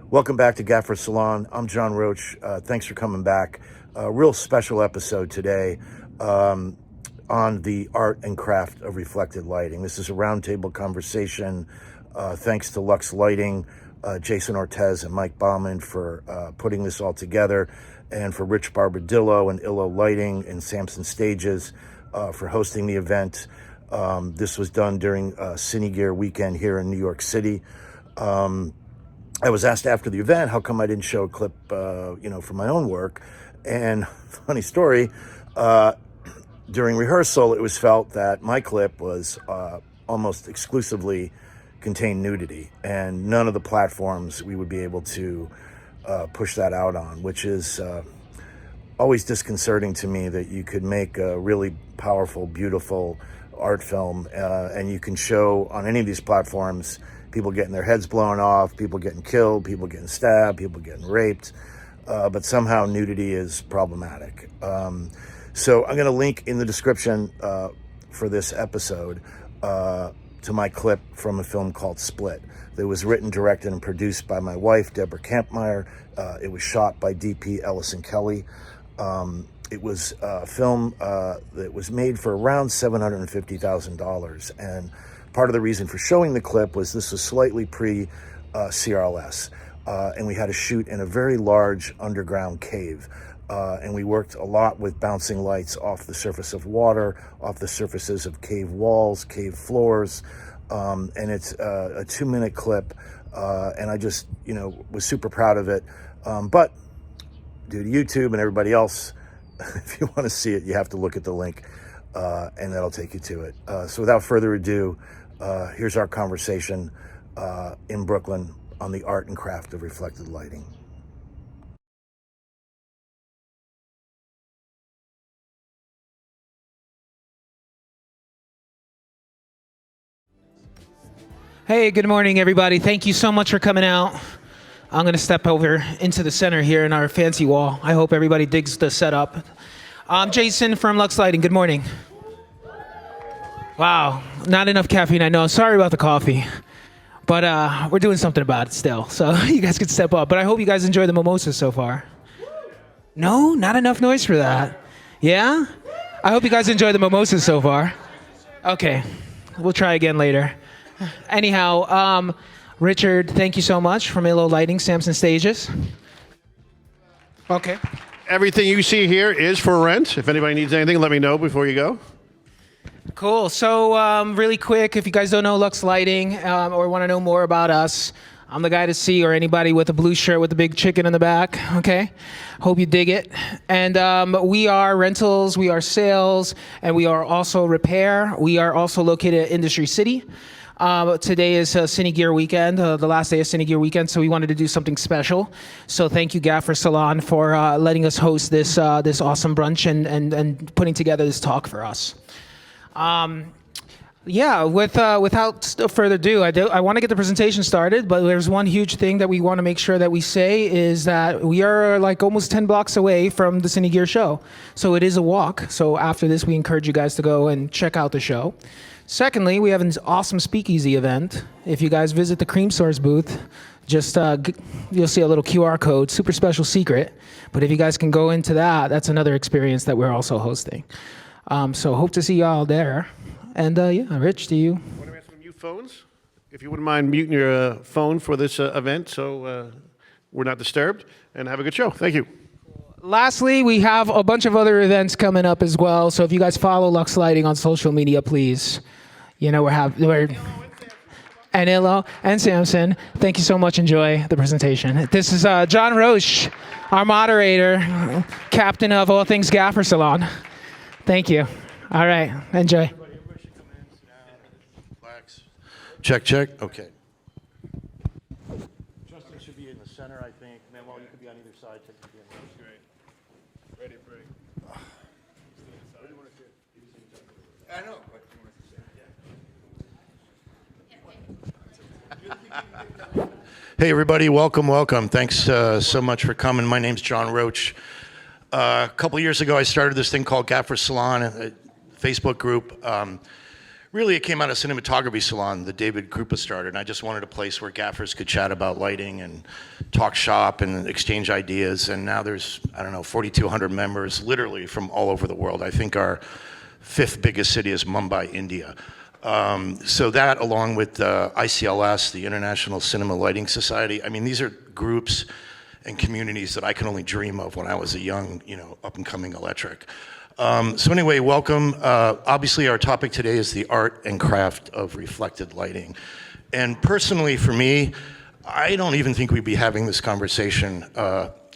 Welcome back to Gaffers Salon. I'm John Roche. Thanks for coming back. A real special episode today on the art and craft of reflected lighting. This is a roundtable conversation. Thanks to Lux Lighting, Jason Ortez and Mike Bauman for putting this all together, and for Rich Barbadillo and Illo Lighting and Samson Stages for hosting the event. This was done during Cine Gear weekend here in New York City. I was asked after the event, how come I didn't show a clip, from my own work? And funny story, during rehearsal, it was felt that my clip was almost exclusively contained nudity, and none of the platforms we would be able to push that out on, which is always disconcerting to me, that you could make a really powerful, beautiful art film, and you can show on any of these platforms people getting their heads blown off, people getting killed, people getting stabbed, people getting raped, but somehow nudity is problematic. So I'm going to link in the description for this episode to my clip from a film called Split. That was written, directed, and produced by my wife, Deborah Kampmeyer. It was shot by DP Ellison Kelly. It was a film that was made for around $750,000, and part of the reason for showing the clip was this was slightly pre-CRLS, and we had to shoot in a very large underground cave, and we worked a lot with bouncing lights off the surface of water, off the surfaces of cave walls, cave floors, and it's a 2-minute clip, and I just, was super proud of it, but due to YouTube and everybody else, if you want to see it, you have to look at the link, and that'll take you to it. So without further ado, here's our conversation in Brooklyn on the art and craft of reflected lighting. Hey, good morning, everybody. Thank you so much for coming out. I'm going to step over into the center here in our fancy wall. I hope everybody digs the setup. I'm Jason from Lux Lighting. Good morning. Wow, not enough caffeine, I know. Sorry about the coffee, but we're doing something about it still, so you guys can step up. But I hope you guys enjoy the mimosas so far. No, not enough noise for that. Yeah? I hope you guys enjoy the mimosas so far. Okay, we'll try again later. Anyhow, Richard, thank you so much from Illo Lighting, Samson Stages. Okay. Everything you see here is for rent. If anybody needs anything, let me know before you go. Cool. So really quick, if you guys don't know Lux Lighting or want to know more about us, I'm the guy to see, or anybody with a blue shirt with a big chicken in the back, okay? Hope you dig it. And we are rentals, we are sales, and we are also repair. We are also located at Industry City. Today is Cine Gear weekend, the last day of Cine Gear weekend, so we wanted to do something special. So thank you, Gaffers Salon, for letting us host this awesome brunch and putting together this talk for us. Without further ado, I want to get the presentation started, but there's one huge thing that we want to make sure that we say is that we are like almost 10 blocks away from the Cine Gear show. So it is a walk. So after this, we encourage you guys to go and check out the show. Secondly, we have an awesome speakeasy event. If you guys visit the Cream Source booth, just you'll see a little QR code, super special secret. But if you guys can go into that, that's another experience that we're also hosting. So hope to see y'all there. And Rich, do you? I want to ask some mute phones. If you wouldn't mind muting your phone for this event so we're not disturbed. And have a good show. Thank you. Lastly, we have a bunch of other events coming up as well. So if you guys follow Lux Lighting on social media, please. We're and Illo and Samson. Thank you so much. Enjoy the presentation. This is John Roche, our moderator, captain of all things Gaffers Salon. Thank you. All right. Enjoy. Everybody should come in, sit down, relax. Check, check. Okay. Justyn should be in the center, I think. Manuel, you could be on either side. That's great. Ready, break. I know. Hey, everybody. Welcome. Thanks so much for coming. My name's John Roche. A couple years ago, I started this thing called Gaffers Salon, a Facebook group. Really, it came out of Cinematography Salon that David Krupa started, and I just wanted a place where gaffers could chat about lighting and talk shop and exchange ideas, and now there's, I don't know, 4,200 members, literally from all over the world. I think our 5th biggest city is Mumbai, India. So that, along with ICLS, the International Cinema Lighting Society, I mean, these are groups and communities that I can only dream of when I was a young, up-and-coming electric. So anyway, welcome. Obviously, our topic today is the art and craft of reflected lighting. And personally, for me, I don't even think we'd be having this conversation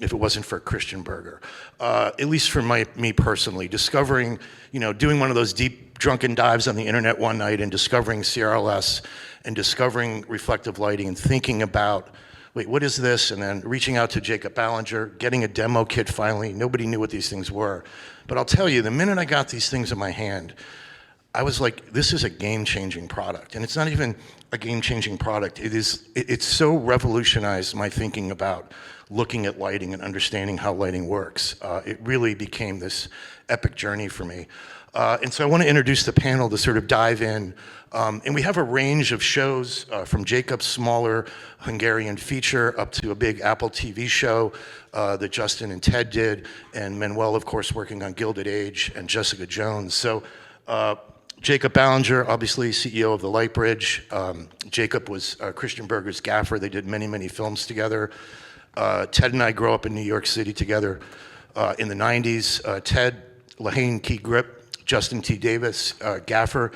if it wasn't for Christian Berger. At least for me personally, discovering, doing one of those deep drunken dives on the internet one night and discovering CRLS and discovering reflective lighting and thinking about, wait, what is this? And then reaching out to Jakob Ballinger, getting a demo kit finally. Nobody knew what these things were. But I'll tell you, the minute I got these things in my hand, I was like, this is a game-changing product. And it's not even a game-changing product. It's so revolutionized my thinking about looking at lighting and understanding how lighting works. It really became this epic journey for me. And so I want to introduce the panel to sort of dive in. And we have a range of shows from Jakob's smaller Hungarian feature up to a big Apple TV show that Justyn and Ted did, and Manuel, of course, working on Gilded Age and Jessica Jones. So Jakob Ballinger, obviously CEO of the Lightbridge. Jakob was Christian Berger's gaffer. They did many, many films together. Ted and I grew up in New York City together in the 90s. Ted, Lehane Key Grip, Justyn T. Davis, gaffer.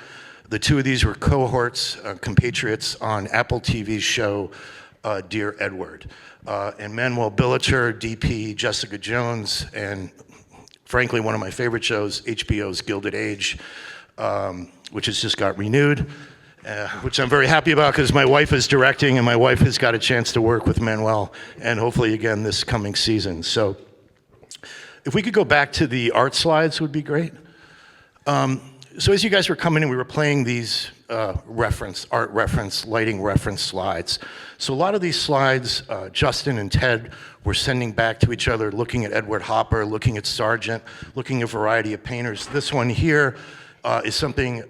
The two of these were cohorts, compatriots on Apple TV's show, Dear Edward. And Manuel Billeter, DP, Jessica Jones, and frankly, one of my favorite shows, HBO's Gilded Age, which has just got renewed, which I'm very happy about because my wife is directing and my wife has got a chance to work with Manuel, and hopefully again this coming season. So if we could go back to the art slides would be great. So as you guys were coming in, we were playing these art reference, lighting reference slides. So a lot of these slides, Justyn and Ted were sending back to each other, looking at Edward Hopper, looking at Sargent, looking at a variety of painters. This one here is something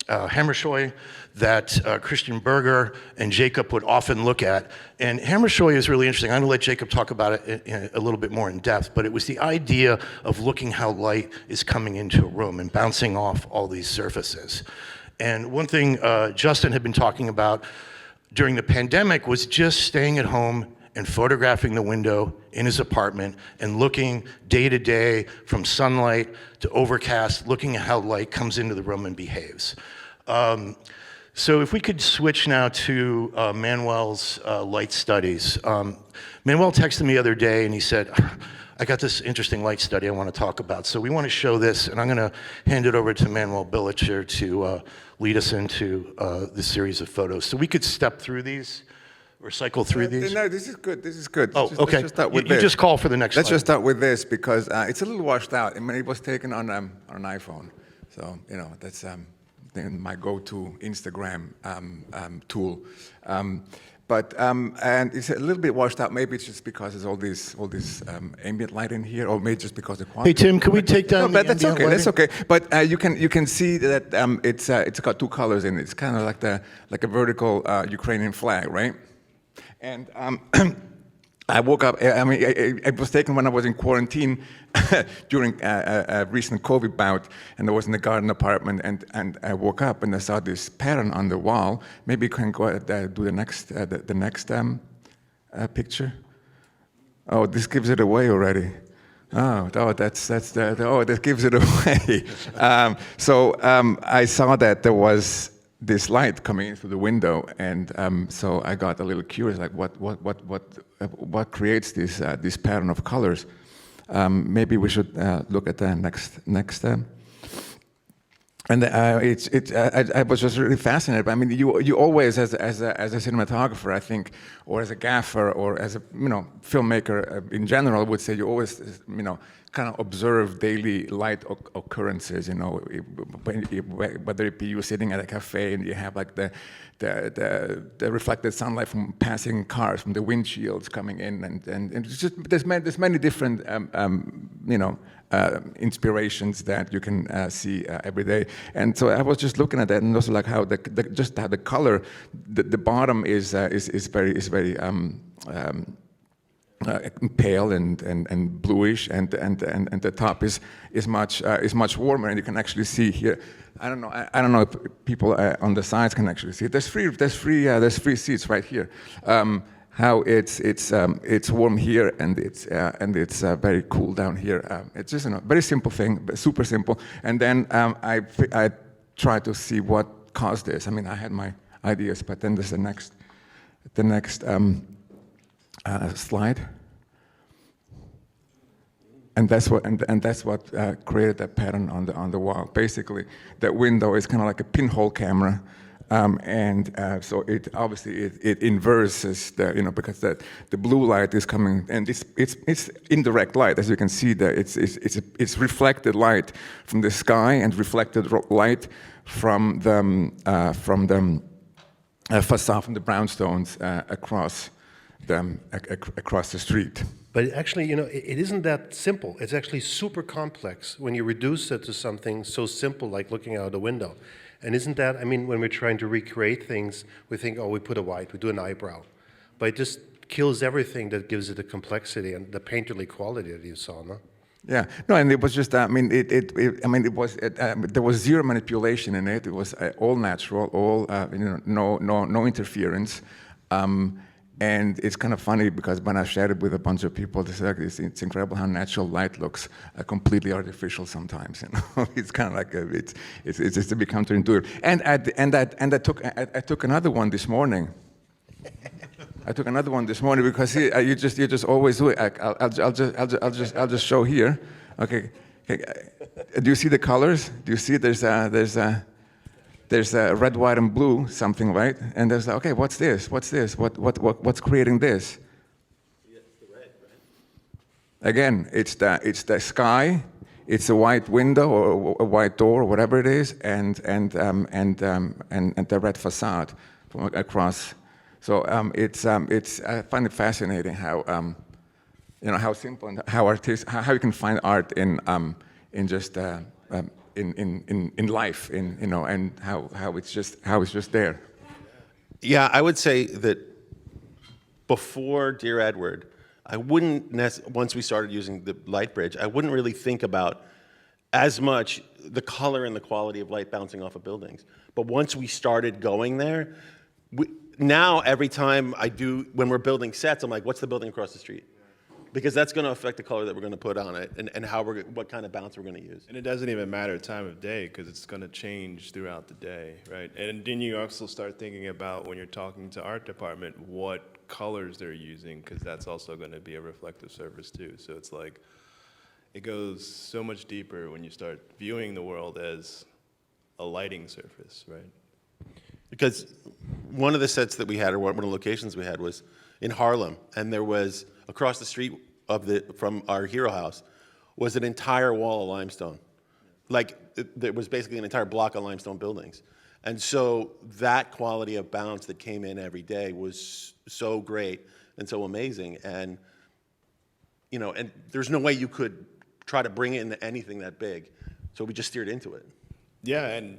Hammershoy that Christian Berger and Jakob would often look at. And Hammershoy is really interesting. I'm gonna let Jakob talk about it a little bit more in depth, but it was the idea of looking how light is coming into a room and bouncing off all these surfaces. And one thing Justyn had been talking about during the pandemic was just staying at home and photographing the window in his apartment and looking day to day from sunlight to overcast, looking at how light comes into the room and behaves. So if we could switch now to Manuel's light studies. Manuel texted me the other day and he said, I got this interesting light study I want to talk about. So we want to show this, and I'm going to hand it over to Manuel Billeter to lead us into this series of photos. So we could step through these or cycle through these. No, this is good. This is good. Oh, okay. Let's just start with you this. just call for the next Let's slide. just start with this because it's a little washed out. I mean, it was taken on an iPhone. So, that's my go-to Instagram tool. And it's a little bit washed out. Maybe it's just because there's all this ambient light in here, or maybe just because the quality. Hey Tim, can we take down? No, but the that's ambient okay. That's lighting? okay. But you can see that it's got two colors in it. It's kind of like a vertical Ukrainian flag, right? And I woke up. I mean, it was taken when I was in quarantine during a recent COVID bout, and I was in the garden apartment, and I woke up and I saw this pattern on the wall. Maybe you can go ahead, do the next picture. Oh, this gives it away already. That gives it away. So I saw that there was this light coming in through the window, and so I got a little curious, like what creates this pattern of colors? Maybe we should look at the next. And I was just really fascinated. I mean, you always, as a cinematographer, I think, or as a gaffer, or as a filmmaker in general, would say you always kind of observe daily light occurrences. Whether it be you sitting at a cafe and you have like the reflected sunlight from passing cars, from the windshields coming in, and it's just there's many different inspirations that you can see every day. And so I was just looking at that, and also like how just how the color, the bottom is very pale and bluish, and the top is much warmer, and you can actually see here. I don't know if people on the sides can actually see it. There's three seats right here. How it's warm here, and it's very cool down here. It's just a very simple thing, super simple. And then I tried to see what caused this. I mean, I had my ideas, but then there's the next slide. And that's what created that pattern on the wall. Basically, that window is kind of like a pinhole camera. So it obviously inverses because the blue light is coming, and it's indirect light, as you can see there. It's reflected light from the sky and reflected light from the facade, from the brownstones across the street. But actually, it isn't that simple. It's actually super complex when you reduce it to something so simple like looking out a window. And isn't that, when we're trying to recreate things, we think, we put a white, we do an eyebrow. But it just kills everything that gives it the complexity and the painterly quality that you saw, no? Yeah, no, and it was just, there was zero manipulation in it. It was all natural, all, no interference. And it's kind of funny because when I shared it with a bunch of people, they said it's incredible how natural light looks completely artificial sometimes. It's kind of like it's just a bit counterintuitive. I took another one this morning. I took another one this morning because you just always do it. I'll just show here. Okay. Do you see the colors? Do you see there's red, white, and blue, something, right? And there's okay, what's this? What's this? What's creating this? Yeah, it's the red, right? Again, it's the sky, it's a white window or a white door or whatever it is, and the red facade from across. So I find it fascinating how how simple and how how you can find art in just. In life, and how it's just there. Yeah, I would say that before Dear Edward, I wouldn't once we started using the Lightbridge, I wouldn't really think about as much the color and the quality of light bouncing off of buildings. But once we started going there, now every time when we're building sets, I'm like, what's the building across the street? Because that's going to affect the color that we're going to put on it and what kind of bounce we're going to use. And it doesn't even matter time of day because it's going to change throughout the day, right? And then you also start thinking about when you're talking to art department what colors they're using because that's also going to be a reflective surface too. So it's like it goes so much deeper when you start viewing the world as a lighting surface, right? Because one of the sets that we had, or one of the locations we had, was in Harlem, and there was across the street from our hero house was an entire wall of limestone. Like there was basically an entire block of limestone buildings. And so that quality of bounce that came in every day was so great and so amazing. And and there's no way you could try to bring it into anything that big. So we just steered into it. Yeah, and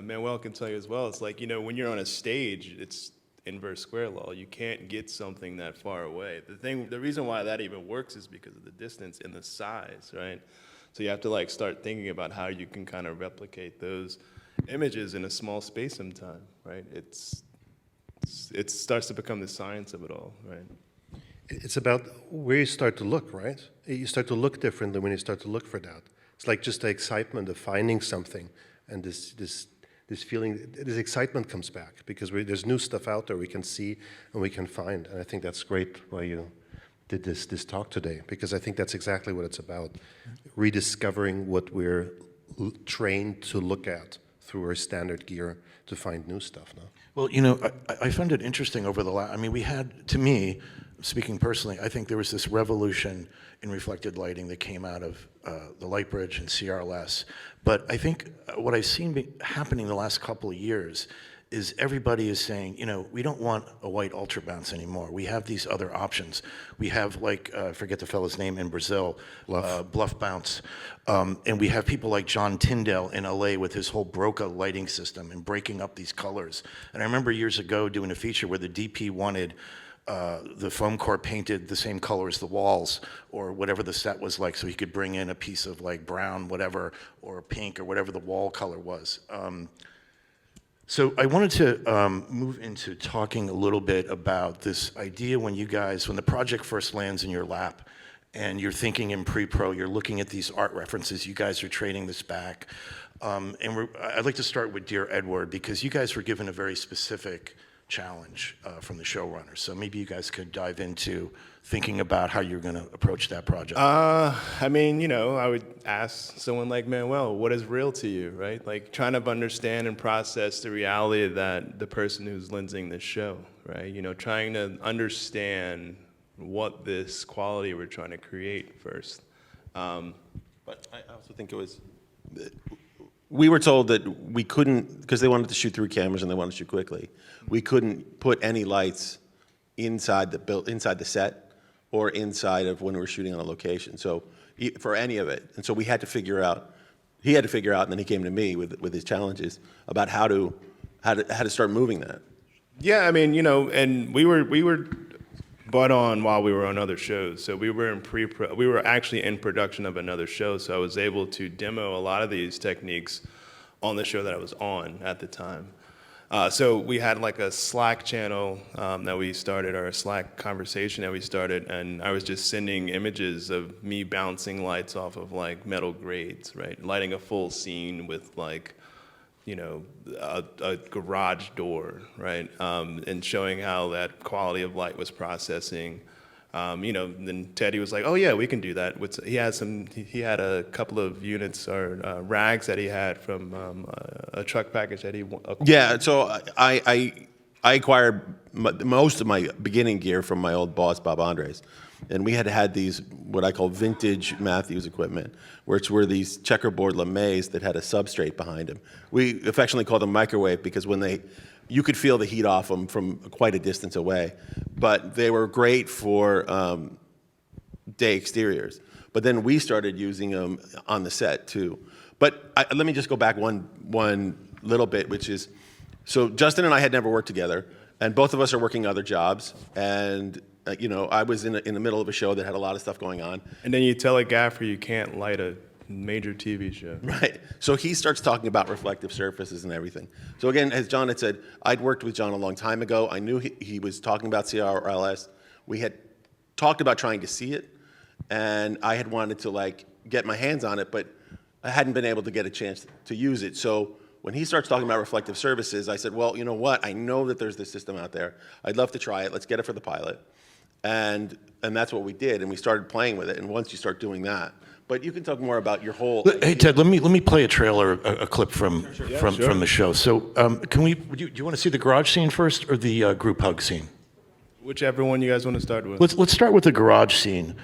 Manuel can tell you as well. It's like when you're on a stage, it's inverse square law. You can't get something that far away. The reason why that even works is because of the distance and the size, right? So you have to start thinking about how you can kind of replicate those images in a small space and time, right? It starts to become the science of it all, right? It's about where you start to look, right? You start to look differently when you start to look for that. It's like just the excitement of finding something, and this feeling, this excitement comes back because there's new stuff out there we can see and we can find. And I think that's great why you did this talk today, because I think that's exactly what it's about, rediscovering what we're trained to look at through our standard gear to find new stuff now. Well, I found it interesting over the last, we had, to me, speaking personally, I think there was this revolution in reflected lighting that came out of the Lightbridge and CRLS. But I think what I've seen happening the last couple of years is everybody is saying, you know, we don't want a white ultra bounce anymore. We have these other options. We have, like, I forget the fellow's name in Brazil, Bluff Bounce. And we have people like John Tyndall in LA with his whole Broca lighting system and breaking up these colors. And I remember years ago doing a feature where the DP wanted the foam core painted the same color as the walls or whatever the set was like, so he could bring in a piece of like brown, whatever, or pink or whatever the wall color was. So I wanted to move into talking a little bit about this idea when the project first lands in your lap and you're thinking in pre-pro, you're looking at these art references, you guys are trading this back. I'd like to start with Dear Edward, because you guys were given a very specific challenge from the showrunners. So maybe you guys could dive into thinking about how you're going to approach that project. I mean, you know, I would ask someone like Manuel, what is real to you, right? Like trying to understand and process the reality that the person who's lensing this show, right? You know, trying to understand what this quality we're trying to create first. But I also think it was, we were told that we couldn't, because they wanted to shoot through cameras and they wanted to shoot quickly, we couldn't put any lights inside the set or inside of when we were shooting on a location. So for any of it, and so we had to figure out. He had to figure out, and then he came to me with his challenges about how to start moving that. Yeah, I mean, you know, and we were brought on while we were on other shows. So we were we were actually in production of another show. So I was able to demo a lot of these techniques on the show that I was on at the time. So we had like a Slack channel that we started, or a Slack conversation that we started, and I was just sending images of me bouncing lights off of like metal grades, right? Lighting a full scene with like, you know, a garage door, right? And showing how that quality of light was processing. You know, then Teddy was like, "Oh yeah, we can do that." He had a couple of units or rags that he had from a truck package that he. Yeah, so I acquired most of my beginning gear from my old boss, Bob Andres. And we had these, what I call vintage Matthews equipment, which were these checkerboard lames that had a substrate behind them. We affectionately called them microwave because you could feel the heat off them from quite a distance away. But they were great for day exteriors. But then we started using them on the set too. But let me just go back one little bit, which is, so Justyn and I had never worked together, and both of us are working other jobs, and you know, I was in the middle of a show that had a lot of stuff going on. And then you tell a gaffer you can't light a major TV show. Right. So he starts talking about reflective surfaces and everything. So again, as John had said, I'd worked with John a long time ago. I knew he was talking about CRLS. We had talked about trying to see it, and I had wanted to like get my hands on it, but I hadn't been able to get a chance to use it. So when he starts talking about reflective surfaces, I said, well, you know what? I know that there's this system out there. I'd love to try it. Let's get it for the pilot. And that's what we did, and we started playing with it. And once you start doing that, but you can talk more about your whole. Hey Ted, let me play a trailer, a clip from the show. So can we? Do you want to see the garage scene first or the group hug scene? Whichever one you guys want to start with. Let's start with the garage scene.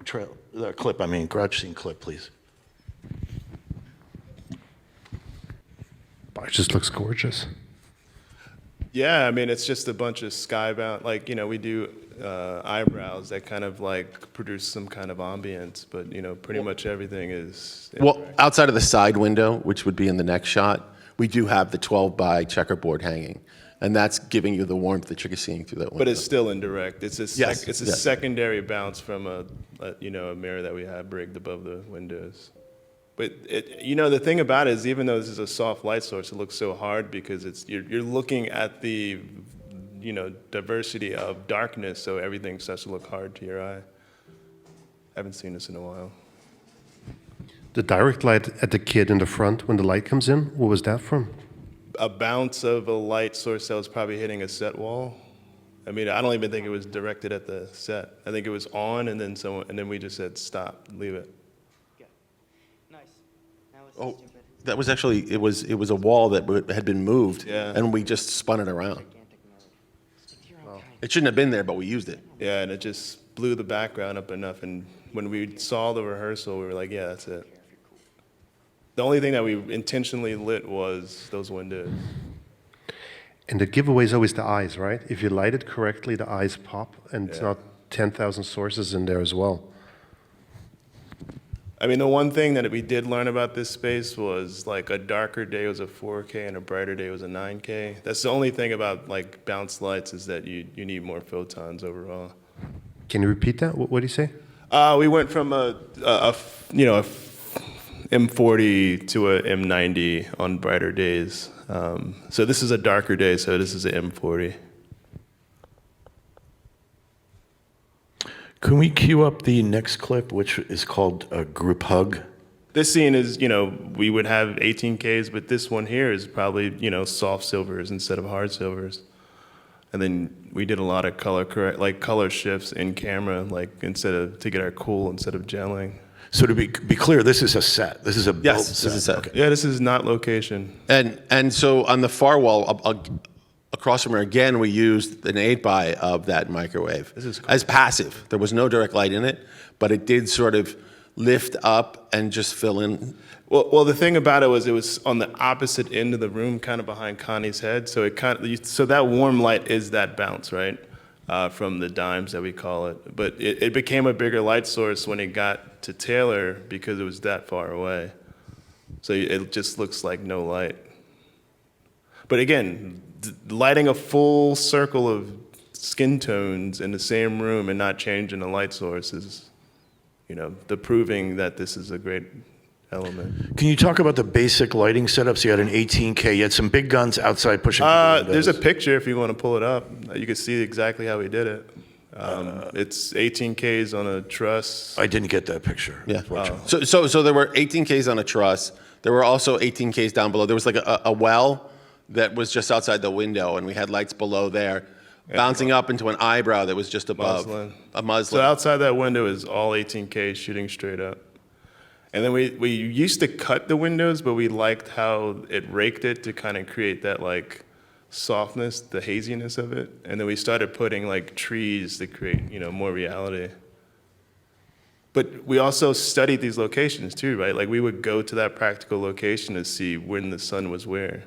Clip. I mean, garage scene clip, please. It just looks gorgeous. Yeah, I mean, it's just a bunch of skybound, like, you know, we do eyebrows that kind of like produce some kind of ambience, but, you know, pretty much everything is. Well, outside of the side window, which would be in the next shot, we do have the 12 by checkerboard hanging, and that's giving you the warmth that you're seeing through that window. But it's still indirect. It's a, Yes, it's a yes. secondary bounce from a mirror that we have rigged above the windows. But you know, the thing about it is, even though this is a soft light source, it looks so hard because you're looking at the, you know, diversity of darkness, so everything starts to look hard to your eye. I haven't seen this in a while. The direct light at the kid in the front when the light comes in, what was that from? A bounce of a light source that was probably hitting a set wall. I mean, I don't even think it was directed at the set. I think it was on, and then we just said stop, leave it. Oh, that was actually, it was a wall that had been moved, Yeah. and we just spun it around. It shouldn't have been there, but we used it. Yeah, and it just blew the background up enough, and when we saw the rehearsal, we were like, yeah, that's it. The only thing that we intentionally lit was those windows. And the giveaway is always the eyes, right? If you light it correctly, the eyes pop, and it's not 10,000 sources in there as well. I mean, the one thing that we did learn about this space was like a darker day was a 4K and a brighter day was a 9K. That's the only thing about like bounce lights is that you need more photons overall. Can you repeat that? What did you say? We went from a M40 to a M90 on brighter days. So this is a darker day, so this is an M40. Can we cue up the next clip, which is called a group hug? This scene is, we would have 18Ks, but this one here is probably, soft silvers instead of hard silvers. And then we did a lot of color shifts in camera, to get our cool instead of gelling. So to be clear, this is a set. This is a built Yes, set. this is a set. Okay. Yeah, this is not location. And so on the far wall, across from her again, we used an 8x of that microwave This is cool. as passive. There was no direct light in it, but it did sort of lift up and just fill in. Well, the thing about it was on the opposite end of the room, kind of behind Connie's head. So so that warm light is that bounce, right, from the dimes that we call it. But it became a bigger light source when it got to Taylor because it was that far away. So it just looks like no light. But again, lighting a full circle of skin tones in the same room and not changing the light source is, the proving that this is a great element. Can you talk about the basic lighting setups? You had an 18K. You had some big guns outside pushing. The There's a windows. picture if you want to pull it up. You can see exactly how we did it. It's 18Ks on a truss. I didn't get that picture. Yeah. Unfortunately. So there were 18Ks on a truss. There were also 18Ks down below. There was like a well that was just outside the window, and we had lights below there, bouncing up into an eyebrow that was just above. A muslin. So outside that window is all 18Ks shooting straight up. And then we used to cut the windows, but we liked how it raked it to kind of create that softness, the haziness of it. And then we started putting trees to create, more reality. But we also studied these locations too, right? We would go to that practical location to see when the sun was where.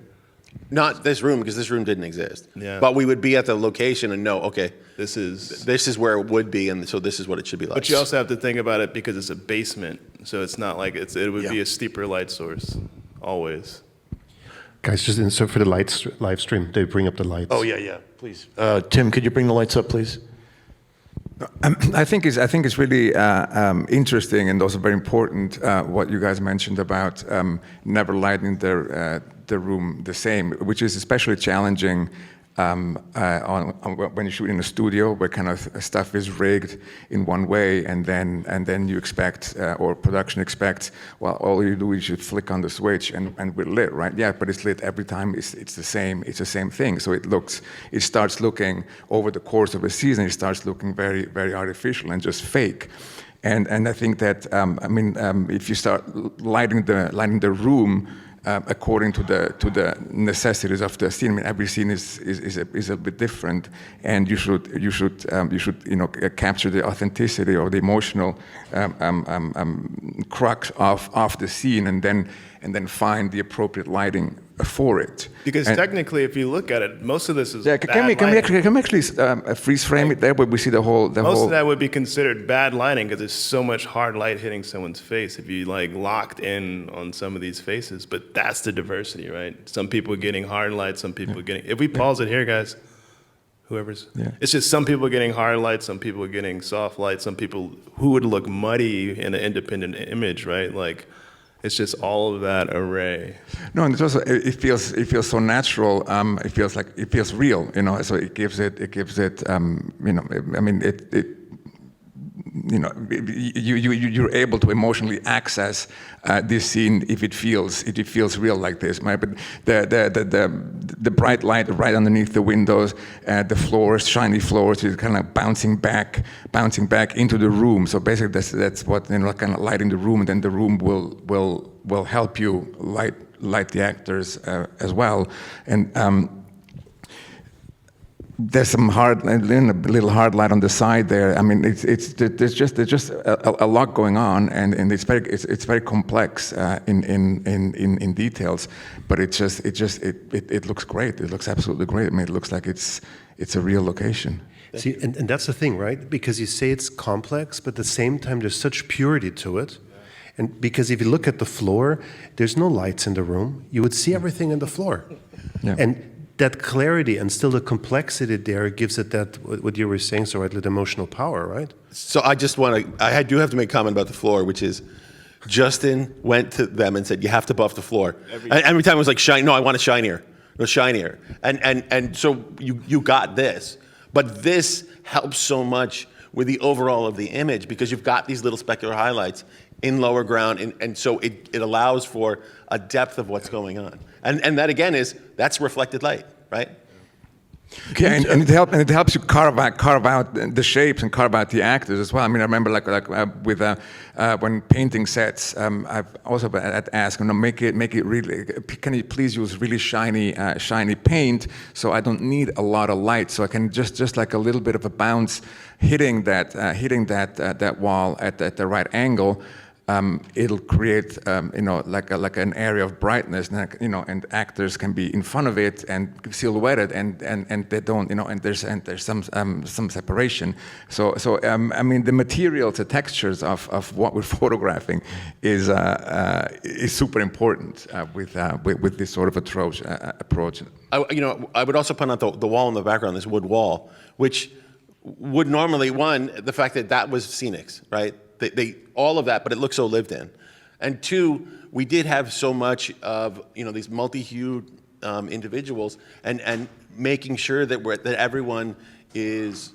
Not this room, because this room didn't exist. Yeah. But we would be at the location and know, okay, This is. this is where it would be, and so this is what it should be like. But you also have to think about it because it's a basement, so it's not like it would be Yeah. a steeper light source, always. Guys, just insert for the live stream. They bring up the lights. Oh yeah, please. Tim, could you bring the lights up, please? I think it's really interesting and also very important what you guys mentioned about never lighting the room the same, which is especially challenging when you shoot in a studio where kind of stuff is rigged in one way, and then you expect or production expects, well, all you do is you flick on the switch and we're lit, right? Yeah, but it's lit every time. It's the same thing. So it starts looking over the course of a season. It starts looking very, very artificial and just fake. And I think that if you start lighting the room according to the necessities of the scene. Every scene is a bit different, and you should capture the authenticity or the emotional crux of the scene, and then find the appropriate lighting for it. Because technically, if you look at it, most of this is Yeah, bad can we lighting. actually freeze frame it there, where we see the whole. Most of that would be considered bad lighting because there's so much hard light hitting someone's face if you locked in on some of these faces. But that's the diversity, right? Some people getting hard light, some people getting. If we pause it here, guys, whoever's. Yeah. It's just some people getting hard light, some people getting soft light, some people who would look muddy in an independent image, right? It's just all of that array. No, and it's also it feels so natural. It feels real, So it gives it you're able to emotionally access this scene if it feels real like this, right? But the bright light right underneath the windows, the floors, shiny floors, is kind of bouncing back into the room. So basically, that's what kind of lighting the room, and then the room will help you light the actors as well, and. there's some little hard light on the side there. I mean, there's just a lot going on, and it's very complex in details, but it looks great. It looks absolutely great. I mean, it looks like it's a real location. See, and that's the thing, right? Because you say it's complex, but at the same time, there's such purity to it. And because if you look at the floor, there's no lights in the room. You would see everything in the floor. Yeah. And that clarity and still the complexity there gives it that, what you were saying so rightly, the emotional power, right? So I do have to make a comment about the floor, which is Justyn went to them and said, you have to buff the floor. Every time it was like, shine, no, I want it shinier, no, shinier. And so you got this, but this helps so much with the overall of the image because you've got these little specular highlights in lower ground, and so it allows for a depth of what's going on. And that again that's reflected light, right? Yeah, and it helps you carve out the shapes and carve out the actors as well. I mean, I remember with when painting sets, I've also asked, make it really. Can you please use really shiny paint so I don't need a lot of light, so I can just like a little bit of a bounce hitting that wall at the right angle. It'll create, like an area of brightness, and actors can be in front of it and silhouetted, and they don't, and there's some separation. So I mean, the materials, the textures of what we're photographing is super important with this sort of approach. I would also point out the wall in the background, this wood wall, which would normally, the fact that was scenics, right? They all of that, but it looks so lived in. And two, we did have so much of these multi-hued individuals, and making sure that everyone is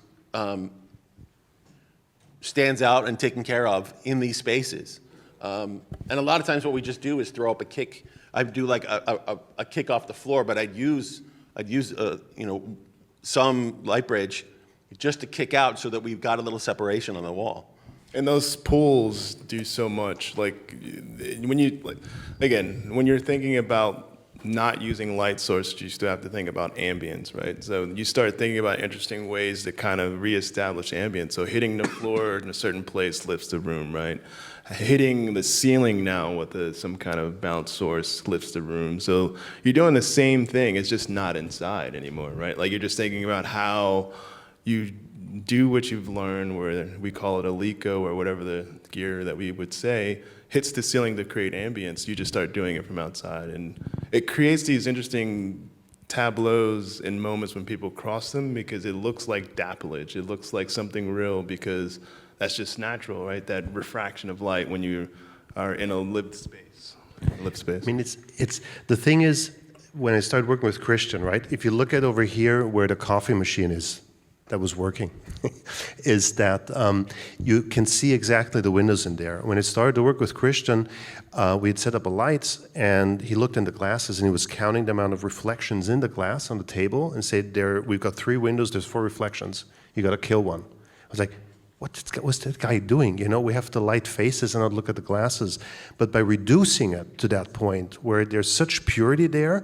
stands out and taken care of in these spaces. And a lot of times, what we just do is throw up a kick. I do like a kick off the floor, but I'd use some Lightbridge just to kick out so that we've got a little separation on the wall. And those pools do so much. Like when you're thinking about not using light source, you still have to think about ambience, right? So you start thinking about interesting ways to kind of reestablish ambience. So hitting the floor in a certain place lifts the room, right? Hitting the ceiling now with some kind of bounce source lifts the room. So you're doing the same thing. It's just not inside anymore, right? Like you're just thinking about how you do what you've learned, where we call it a Lico or whatever the gear that we would say, hits the ceiling to create ambience. You just start doing it from outside. And it creates these interesting tableaus in moments when people cross them because it looks like dapplage. It looks like something real because that's just natural, right? That refraction of light when you are in a lived space. I mean, it's the thing is, when I started working with Christian, right? If you look at over here where the coffee machine is, that was working, is that you can see exactly the windows in there. When I started to work with Christian, we had set up a lights, and he looked in the glasses, and he was counting the amount of reflections in the glass on the table, and said, we've got 3 windows, there's 4 reflections. You got to kill one. I was like, what's that guy doing? We have to light faces and not look at the glasses. But by reducing it to that point where there's such purity there,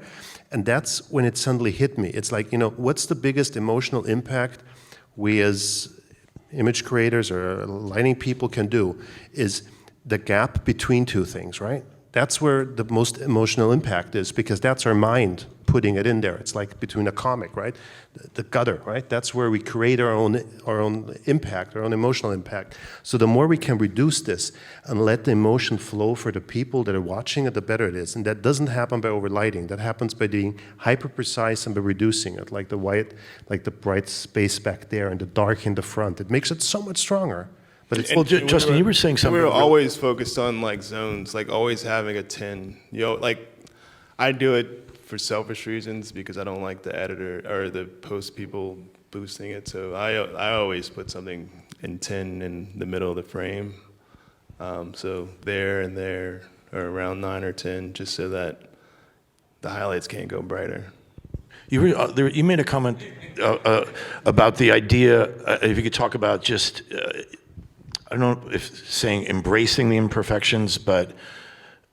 and that's when it suddenly hit me. It's like, what's the biggest emotional impact we as image creators or lighting people can do is the gap between 2 things, right? That's where the most emotional impact is, because that's our mind putting it in there. It's like between a comic, right? The gutter, right? That's where we create our own impact, our own emotional impact. So the more we can reduce this and let the emotion flow for the people that are watching it, the better it is. And that doesn't happen by overlighting. That happens by being hyper precise and by reducing it, like the white, like the bright space back there and the dark in the front. It makes it so much stronger. But it's Justyn, you were saying something. We were always focused on like zones, like always having a 10. Like I do it for selfish reasons because I don't like the editor or the post people boosting it. So I always put something in 10 in the middle of the frame. So there and there, or around 9 or 10, just so that the highlights can't go brighter. You made a comment about the idea. If you could talk about just. I don't know if saying embracing the imperfections, but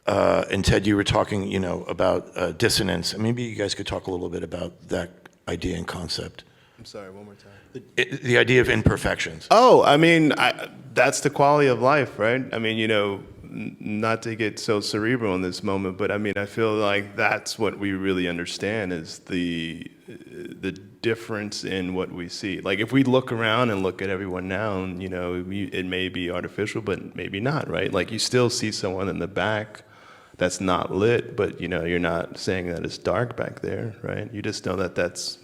and Ted, you were talking, about dissonance. Maybe you guys could talk a little bit about that idea and concept. I'm sorry, one more time. The idea of imperfections. Oh, I mean, that's the quality of life, right? I mean, not to get so cerebral in this moment, but I mean, I feel like that's what we really understand is the difference in what we see. Like, if we look around and look at everyone now, and, it may be artificial, but maybe not, right? Like, you still see someone in the back that's not lit, but, you're not saying that it's dark back there, right? You just know that that's,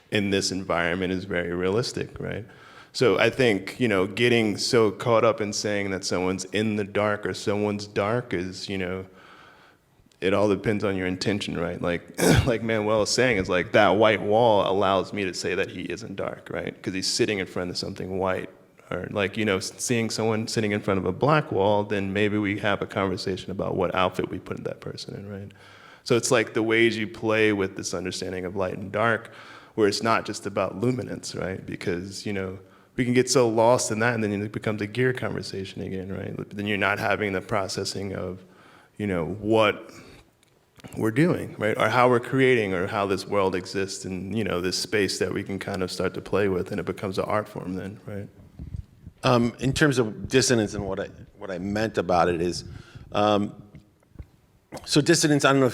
in this environment, is very realistic, right? So I think, getting so caught up in saying that someone's in the dark or someone's dark is, it all depends on your intention, right? Like, like Manuel is saying, is like that white wall allows me to say that he isn't dark, right? Because he's sitting in front of something white. Or like, seeing someone sitting in front of a black wall, then maybe we have a conversation about what outfit we put that person in, right? So it's like the ways you play with this understanding of light and dark, where it's not just about luminance, right? Because, we can get so lost in that, and then it becomes a gear conversation again, right? But then you're not having the processing of, what we're doing, right? Or how we're creating, or how this world exists, and, this space that we can kind of start to play with, and it becomes an art form then, right? In terms of dissonance and what I meant about it is, so dissonance, I don't know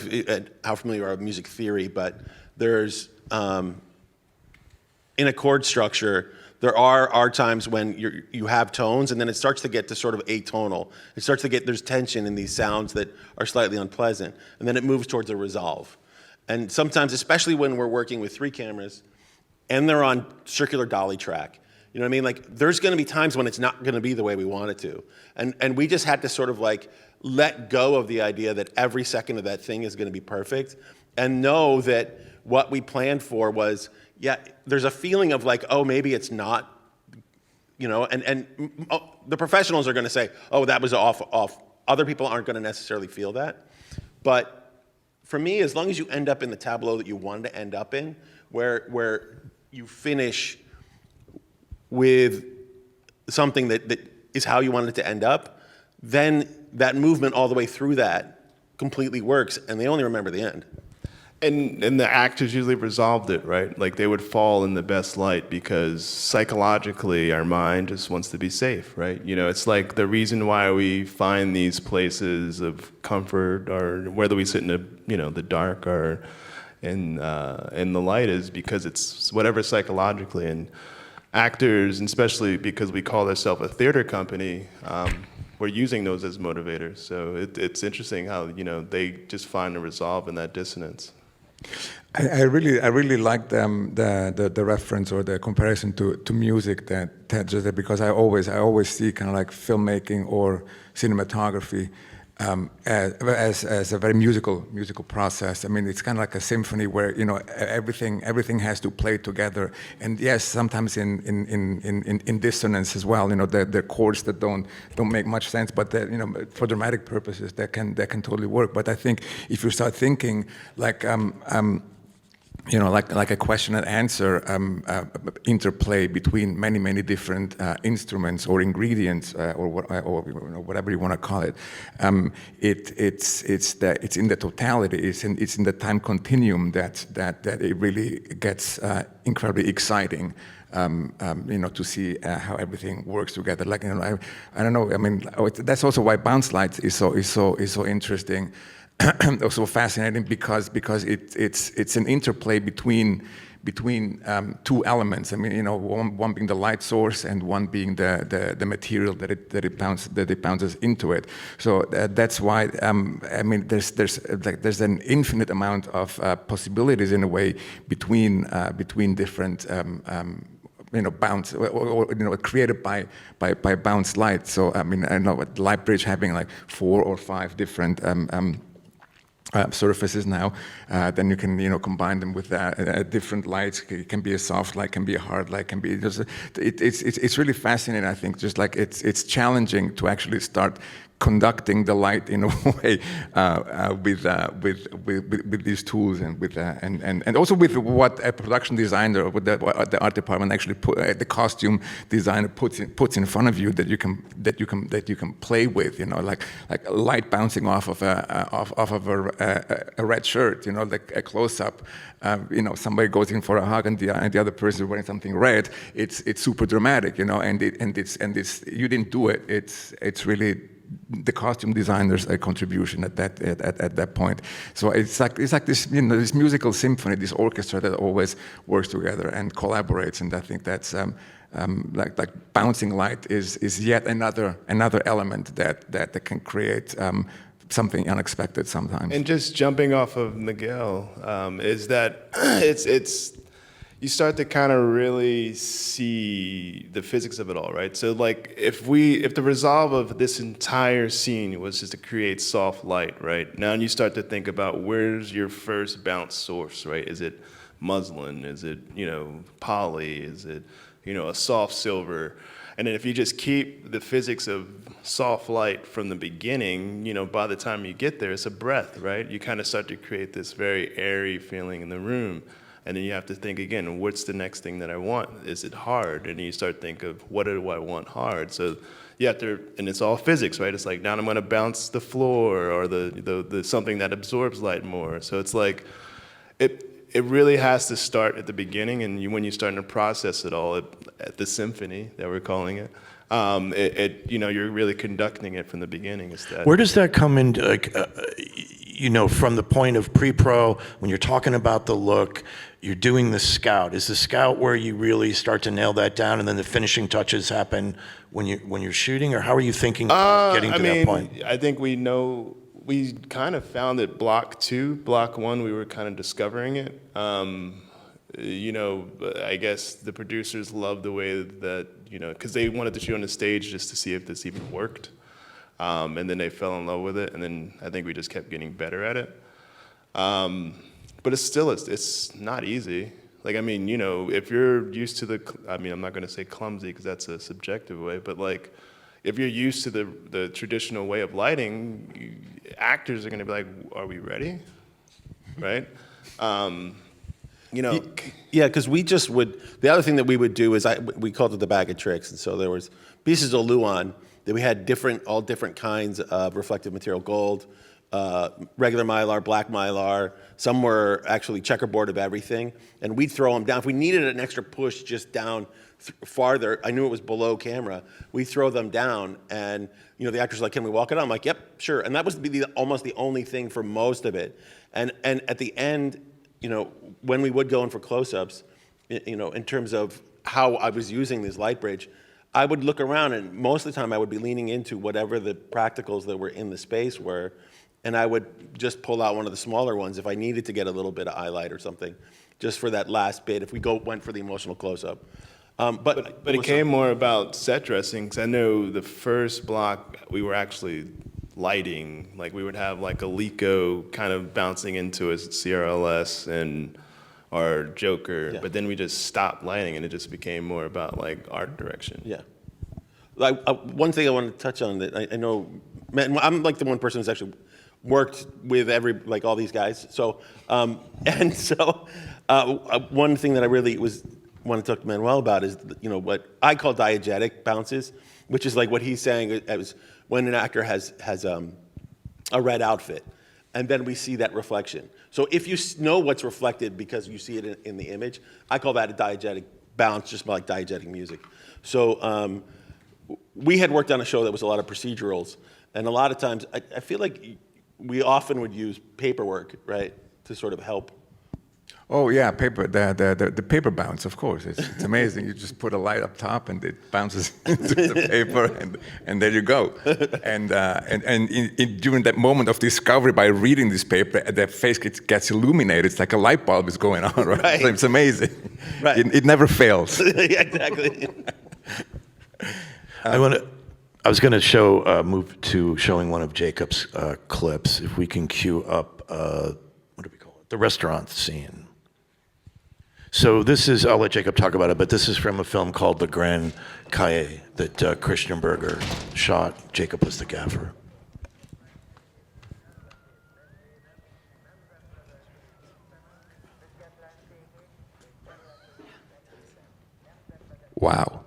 how familiar you are with music theory, but there's, in a chord structure, there are times when you have tones, and then it starts to get to sort of atonal. It starts to get, there's tension in these sounds that are slightly unpleasant, and then it moves towards a resolve. And sometimes, especially when we're working with 3 cameras, and they're on circular dolly track, you know what I mean? Like, there's gonna be times when it's not gonna be the way we want it to. And we just had to sort of like let go of the idea that every second of that thing is gonna be perfect, and know that what we planned for was, yeah, there's a feeling of like, oh, maybe it's not, and the professionals are gonna say, oh, that was off. Other people aren't gonna necessarily feel that. But for me, as long as you end up in the tableau that you wanted to end up in, where you finish with something that is how you wanted it to end up, then that movement all the way through that completely works, and they only remember the end. And the actors usually resolved it, right? Like, they would fall in the best light because psychologically our mind just wants to be safe, right? It's like the reason why we find these places of comfort, or whether we sit in the dark or in the light, is because it's whatever psychologically. And actors, and especially because we call ourselves a theater company, we're using those as motivators. So it's interesting how they just find a resolve in that dissonance. I really like the reference or the comparison to music that just because I always see kind of like filmmaking or cinematography as a very musical process. I mean, it's kind of like a symphony where everything has to play together. And yes, sometimes in dissonance as well. The chords that don't make much sense, but that, for dramatic purposes that can totally work. But I think if you start thinking like like a question and answer interplay between many different instruments or ingredients or whatever you want to call it. It's in the totality. It's in the time continuum that it really gets incredibly exciting. To see how everything works together. Like I don't know. I mean, that's also why bounce lights is so interesting. Also fascinating because it's an interplay between 2 elements. I mean, one being the light source and one being the material that it bounces into it. So that's why I mean there's an infinite amount of possibilities in a way between different bounce or created by bounce light. So I mean, I know at Lightbridge having like 4 or 5 different surfaces now, then you can combine them with different lights. It can be a soft light, can be a hard light, can be it's really fascinating. I think just like it's challenging to actually start conducting the light in a way with these tools and also with what a production designer, what the art department actually the costume designer puts in front of you that you can play with, like light bouncing off of a red shirt, like a close up. Somebody goes in for a hug and the other person is wearing something red. It's super dramatic, and it's you didn't do it. It's really the costume designer's contribution at that point. So it's like this this musical symphony, this orchestra that always works together and collaborates. And I think that's like bouncing light is yet another element that can create something unexpected sometimes. And just jumping off of Miguel, is that it's you start to kind of really see the physics of it all, right? So like if the resolve of this entire scene was just to create soft light, right? Now you start to think about where's your first bounce source, right? Is it muslin? Is it, poly? Is it, a soft silver? And then if you just keep the physics of soft light from the beginning, by the time you get there, it's a breath, right? You kind of start to create this very airy feeling in the room. And then you have to think again, what's the next thing that I want? Is it hard? And you start to think of, what do I want hard? So you have to, and it's all physics, right? It's like, now I'm gonna bounce the floor or the something that absorbs light more. So it's like, it really has to start at the beginning, and when you're starting to process it all at the symphony that we're calling it, you're really conducting it from the beginning instead. Where does that come in, from the point of pre-pro, when you're talking about the look, you're doing the scout. Is the scout where you really start to nail that down, and then the finishing touches happen when you're shooting, or how are you thinking about getting to that point? I think we kind of found it block 2. Block 1, we were kind of discovering it. I guess the producers loved the way that, because they wanted to shoot on the stage just to see if this even worked. And then they fell in love with it, and then I think we just kept getting better at it. But it's not easy. Like, if you're used to I'm not going to say clumsy because that's a subjective way, but like, if you're used to the traditional way of lighting, actors are going to be like, are we ready? Right? Yeah, because the other thing that we would do is we called it the bag of tricks. And so there was pieces of Luan that we had all different kinds of reflective material, gold, regular mylar, black mylar. Some were actually checkerboard of everything. And we'd throw them down. If we needed an extra push just down farther, I knew it was below camera, we throw them down, and the actors were like, can we walk it on? I'm like, yep, sure. And that was almost the only thing for most of it. And at the end, when we would go in for close-ups, in terms of how I was using this Lightbridge, I would look around, and most of the time I would be leaning into whatever the practicals that were in the space were, and I would just pull out one of the smaller ones if I needed to get a little bit of highlight or something, just for that last bit, if we went for the emotional close-up. But it came more about set dressing, because I know the first block we were actually lighting, like we would have like a Lico kind of bouncing into a CRLS and our Joker, but then we just stopped lighting and it just became more about like art direction. Yeah. Like one thing I want to touch on that I know, man, I'm like the one person who's actually worked with all these guys. So one thing that I really want to talk to Manuel about is what I call diegetic bounces, which is like what he's saying is when an actor has a red outfit, and then we see that reflection. So if you know what's reflected because you see it in the image, I call that a diegetic bounce, just like diegetic music. So we had worked on a show that was a lot of procedurals, and a lot of times I feel like we often would use paperwork, right, to sort of help. Oh yeah, the paper bounce, of course. It's amazing. You just put a light up top and it bounces into the paper, and there you go. And during that moment of discovery, by reading this paper, their face gets illuminated. It's like a light bulb is going on, right? Right. So it's amazing. Right. It never fails. Yeah, exactly. I was going to move to showing one of Jakob's clips. If we can cue up, what do we call it? The restaurant scene. So this is, I'll let Jakob talk about it, but this is from a film called The Grand Cahier that Christian Berger shot. Jakob was the gaffer. Wow.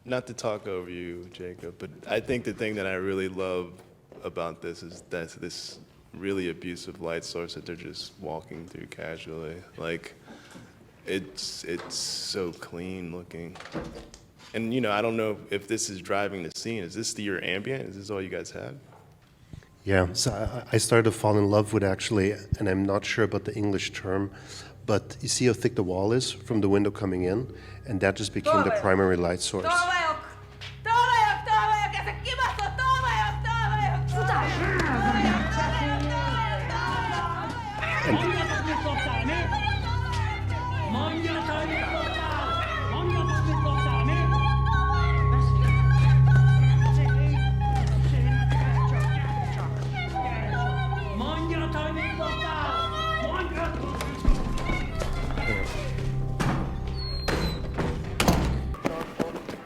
Not to talk over you, Jacob, but I think the thing that I really love about this is that this really abusive light source that they're just walking through casually. Like, it's so clean looking. And, you know, I don't know if this is driving the scene. Is this your ambient? Is this all you guys have? Yeah, so I started to fall in love with actually, and I'm not sure about the English term, but you see how thick the wall is from the window coming in, and that just became the primary light source.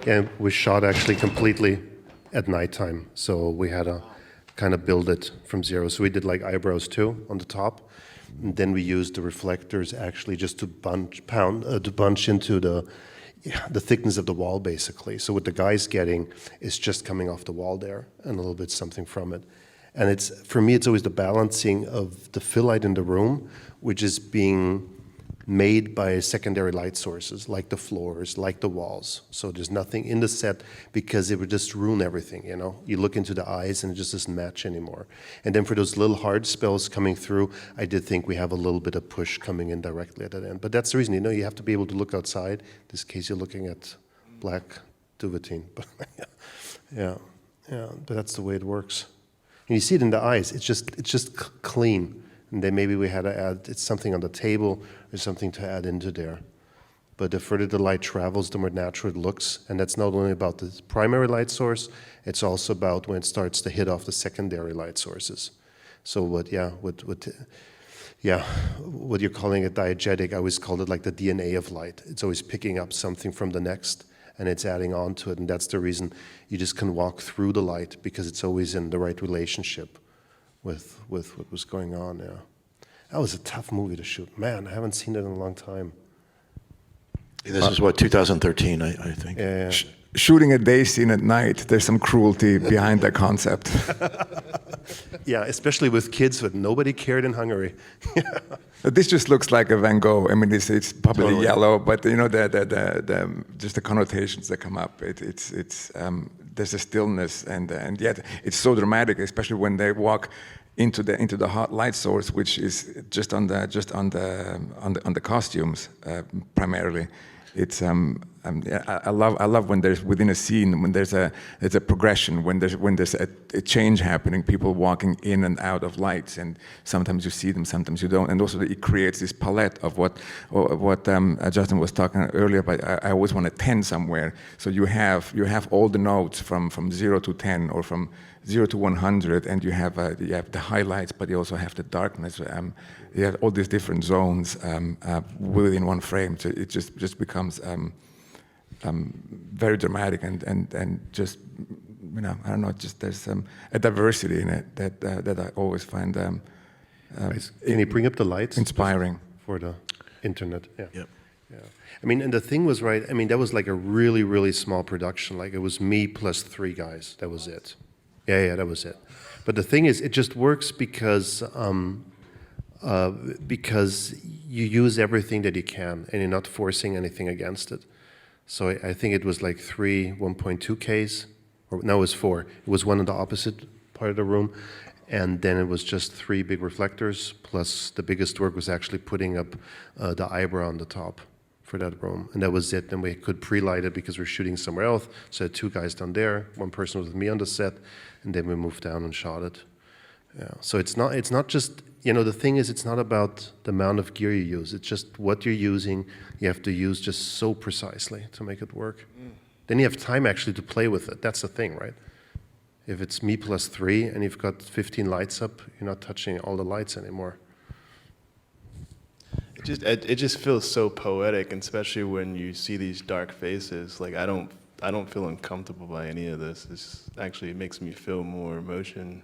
And we shot actually completely at nighttime, so we had to kind of build it from zero. So we did like eyebrows too on the top, and then we used the reflectors actually just to bunch into the thickness of the wall basically. So what the guy's getting is just coming off the wall there and a little bit something from it. And it's, for me, it's always the balancing of the fill light in the room, which is being made by secondary light sources, like the floors, like the walls. So there's nothing in the set because it would just ruin everything, you know? You look into the eyes and it just doesn't match anymore. And then for those little hard spells coming through, I did think we have a little bit of push coming in directly at that end. But that's the reason, you know, you have to be able to look outside. In this case, you're looking at black duvetine. Yeah, but that's the way it works. And you see it in the eyes, it's just clean. And then maybe we had to add it's something on the table or something to add into there. But the further the light travels, the more natural it looks. And that's not only about the primary light source, it's also about when it starts to hit off the secondary light sources. So what you're calling it diegetic, I always called it like the DNA of light. It's always picking up something from the next and it's adding on to it. And that's the reason you just can walk through the light because it's always in the right relationship with what was going on, yeah. That was a tough movie to shoot. Man, I haven't seen it in a long time. This is what, 2013, I think. Yeah. Shooting a day scene at night, there's some cruelty behind that concept. Yeah, especially with kids, but nobody cared in Hungary. This just looks like a Van Gogh. I mean, it's probably Totally. yellow, but you know, just the connotations that come up. There's a stillness, and yet it's so dramatic, especially when they walk into the hot light source, which is just on the costumes primarily. It's I love when there's within a scene when there's a progression, when there's a change happening, people walking in and out of lights, and sometimes you see them, sometimes you don't, and also it creates this palette of what Justyn was talking earlier. But I always want a 10 somewhere, so you have all the notes from 0 to 10 or from 0 to 100, and you have the highlights, but you also have the darkness. You have all these different zones within one frame, so it just becomes very dramatic and just, you know, I don't know, just there's a diversity in it that I always find Can you bring up the lights? inspiring. For the internet, yeah. Yep. Yeah. I mean, and the thing was, right, I mean, that was like a really, really small production. Like, it was me plus 3 guys. That was it. Yeah, that was it. But the thing is, it just works because you use everything that you can, and you're not forcing anything against it. So I think it was like 3 1.2Ks, or no, it was 4. It was one in the opposite part of the room, and then it was just 3 big reflectors, plus the biggest work was actually putting up the eyebrow on the top for that room, and that was it. Then we could pre-light it because we're shooting somewhere else, so I had 2 guys down there, 1 person was with me on the set, and then we moved down and shot it. Yeah. So it's not just, you know, the thing is, it's not about the amount of gear you use, it's just what you're using, you have to use just so precisely to make it work. Then you have time actually to play with it. That's the thing, right? If it's me plus 3 and you've got 15 lights up, you're not touching all the lights anymore. It just feels so poetic, and especially when you see these dark faces. Like, I I don't feel uncomfortable by any of this. It makes me feel more emotion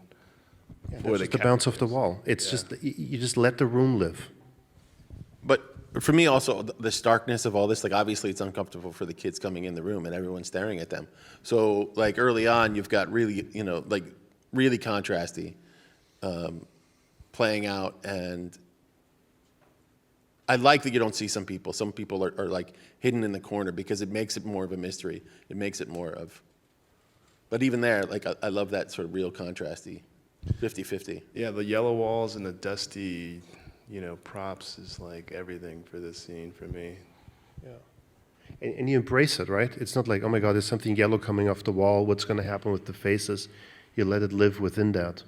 for Just the bounce off the wall. It's just, you just let the room live. But for me also, the starkness of all this, like obviously it's uncomfortable for the kids coming in the room and everyone's staring at them. So like early on, you've got really, like really contrasty playing out. And I like that you don't see some people. Some people are like hidden in the corner because it makes it more of a mystery. It makes it more of, but even there, like I love that sort of real contrasty 50-50. Yeah, the yellow walls and the dusty, props is like everything for this scene for me. Yeah. And you embrace it, right? It's not like, oh my God, there's something yellow coming off the wall. What's going to happen with the faces? You let it live within that.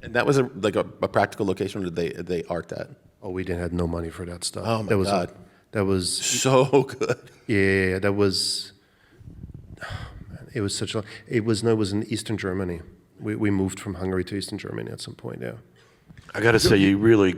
And that was a practical location, or did they art that? Oh, we didn't have no money for that stuff. Oh my God. That was So good. Yeah, that was. It was such a. It was in Eastern Germany. We moved from Hungary to Eastern Germany at some point. Yeah. I got to say, you really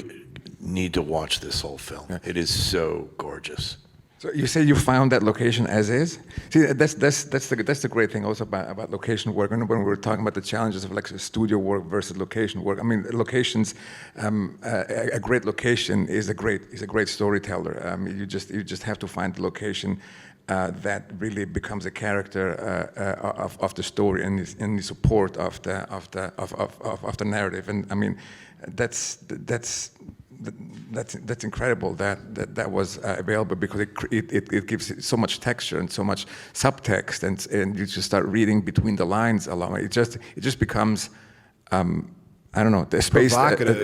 need to watch this whole film. It is so gorgeous. So you say you found that location as is? See, that's the great thing also about location work. And when we were talking about the challenges of like studio work versus location work, I mean, locations, a great location is a great storyteller. You just have to find the location that really becomes a character of the story and in the support of the narrative. And I mean, that's incredible that was available, because it gives so much texture and so much subtext, and you just start reading between the lines a lot. It just becomes I don't know, the space.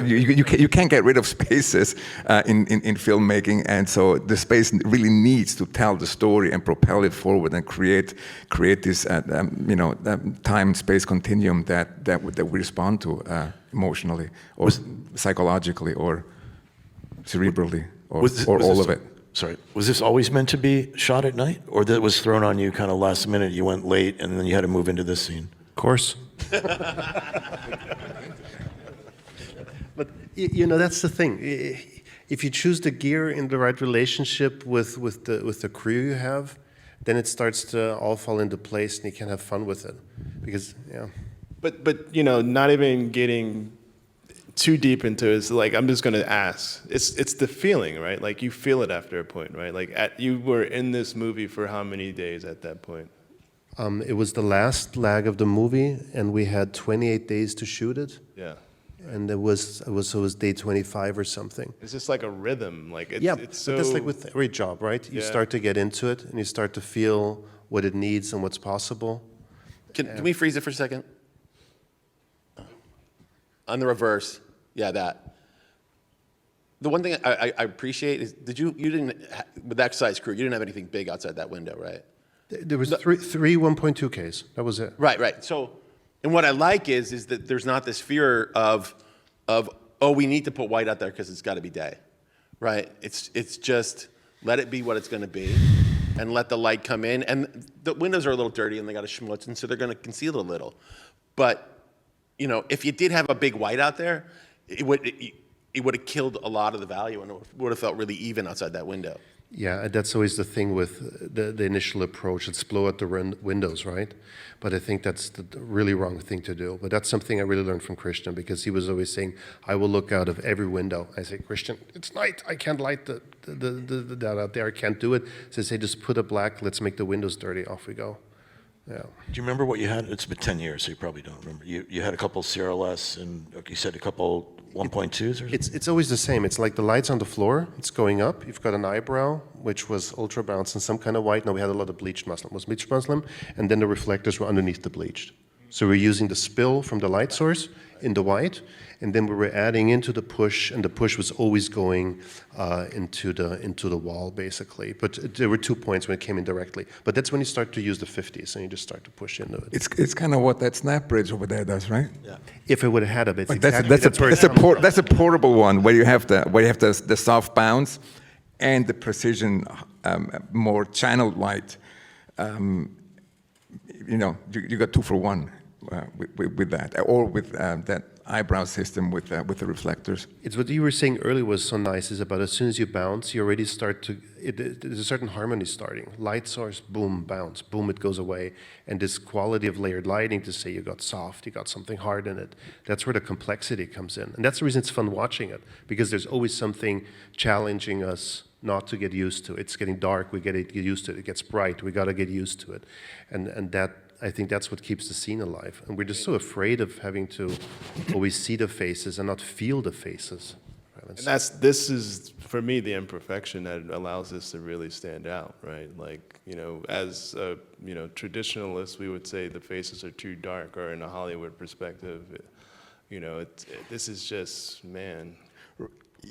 You can't get rid of spaces in filmmaking, and so the space really needs to tell the story and propel it forward and create this time space continuum that we respond to emotionally or psychologically or cerebrally or all of it. Sorry, was this always meant to be shot at night, or that was thrown on you kind of last minute? You went late, and then you had to move into this scene. Of course. But that's the thing. If you choose the gear in the right relationship with the crew you have, then it starts to all fall into place, and you can have fun with it. Because But not even getting too deep into it, is like, I'm just gonna ask. It's the feeling, right? Like you feel it after a point, right? Like you were in this movie for how many days at that point? it was the last lag of the movie, and we had 28 days to shoot it. Yeah. And it was day 25 or something. It's just like a rhythm. Like it's so. But that's like with every job, right? You start to get into it, and you start to feel what it needs and what's possible. Can we freeze it for a second? On the reverse, yeah, that. The one thing I appreciate is, you didn't, with the exercise crew, you didn't have anything big outside that window, right? There was three 1.2Ks. That was it. Right. So, and what I like is that there's not this fear of oh, we need to put white out there because it's got to be day, right? It's just let it be what it's going to be, and let the light come in. And the windows are a little dirty, and they got a schmutz, and so they're going to conceal it a little. But if you did have a big white out there, it would have killed a lot of the value, and it would have felt really even outside that window. Yeah, that's always the thing with the initial approach. It's blow out the windows, right? But I think that's the really wrong thing to do. But that's something I really learned from Christian, because he was always saying, I will look out of every window. I say, Christian, it's night. I can't light that out there. I can't do it. So I say, just put a black, let's make the windows dirty. Off we go. Yeah. Do you remember what you had? It's been 10 years, so you probably don't remember. You had a couple CRLS and, like you said, a couple 1.2s or something? It's always the same. It's like the light's on the floor. It's going up. You've got an eyebrow, which was ultra bounce and some kind of white. No, we had a lot of bleached muslin. It was bleached muslin, and then the reflectors were underneath the bleached. So we're using the spill from the light source in the white, and then we were adding into the push, and the push was always going into the wall, basically. But there were 2 points when it came in directly. But that's when you start to use the 50s, and you just start to push into it. It's kind of what that snap bridge over there does, right? Yeah. If it would have had a bit, But that's a portable one where you have the soft bounce and the precision, more channeled light. You got 2 for 1. with that, or with that eyebrow system with the reflectors. It's what you were saying earlier was so nice, is about as soon as you bounce, you already start to, there's a certain harmony starting. Light source, boom, bounce, boom, it goes away. And this quality of layered lighting to say you got soft, you got something hard in it, that's where the complexity comes in. And that's the reason it's fun watching it, because there's always something challenging us not to get used to. It's getting dark, we get used to it. It gets bright, we got to get used to it. And that, I think that's what keeps the scene alive. And we're just so afraid of having to always see the faces and not feel the faces. And this is, for me, the imperfection that allows this to really stand out, right? Like, as a, traditionalists, we would say the faces are too dark, or in a Hollywood perspective, this is just, man.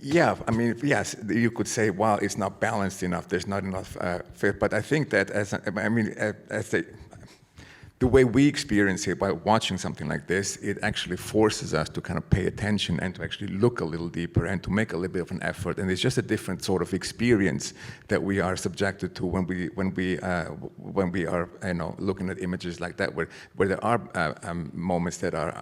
Yeah, I mean, yes, you could say, well, it's not balanced enough. There's not enough fit. But I think that, the way we experience it by watching something like this, it actually forces us to kind of pay attention and to actually look a little deeper and to make a little bit of an effort. And it's just a different sort of experience that we are subjected to when we are looking at images like that, where there are moments that are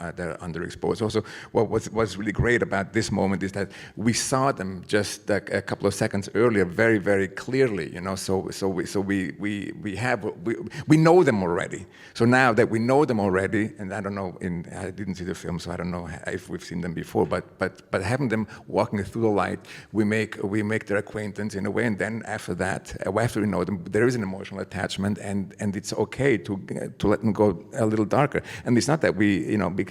underexposed. Also, what's really great about this moment is that we saw them just a couple of seconds earlier, very, very clearly. So we know them already. So now that we know them already, and I don't know, I didn't see the film, so I don't know if we've seen them before, but having them walking through the light, we make their acquaintance in a way, and then after that, after we know them, there is an emotional attachment, and it's okay to let them go a little darker. And it's not that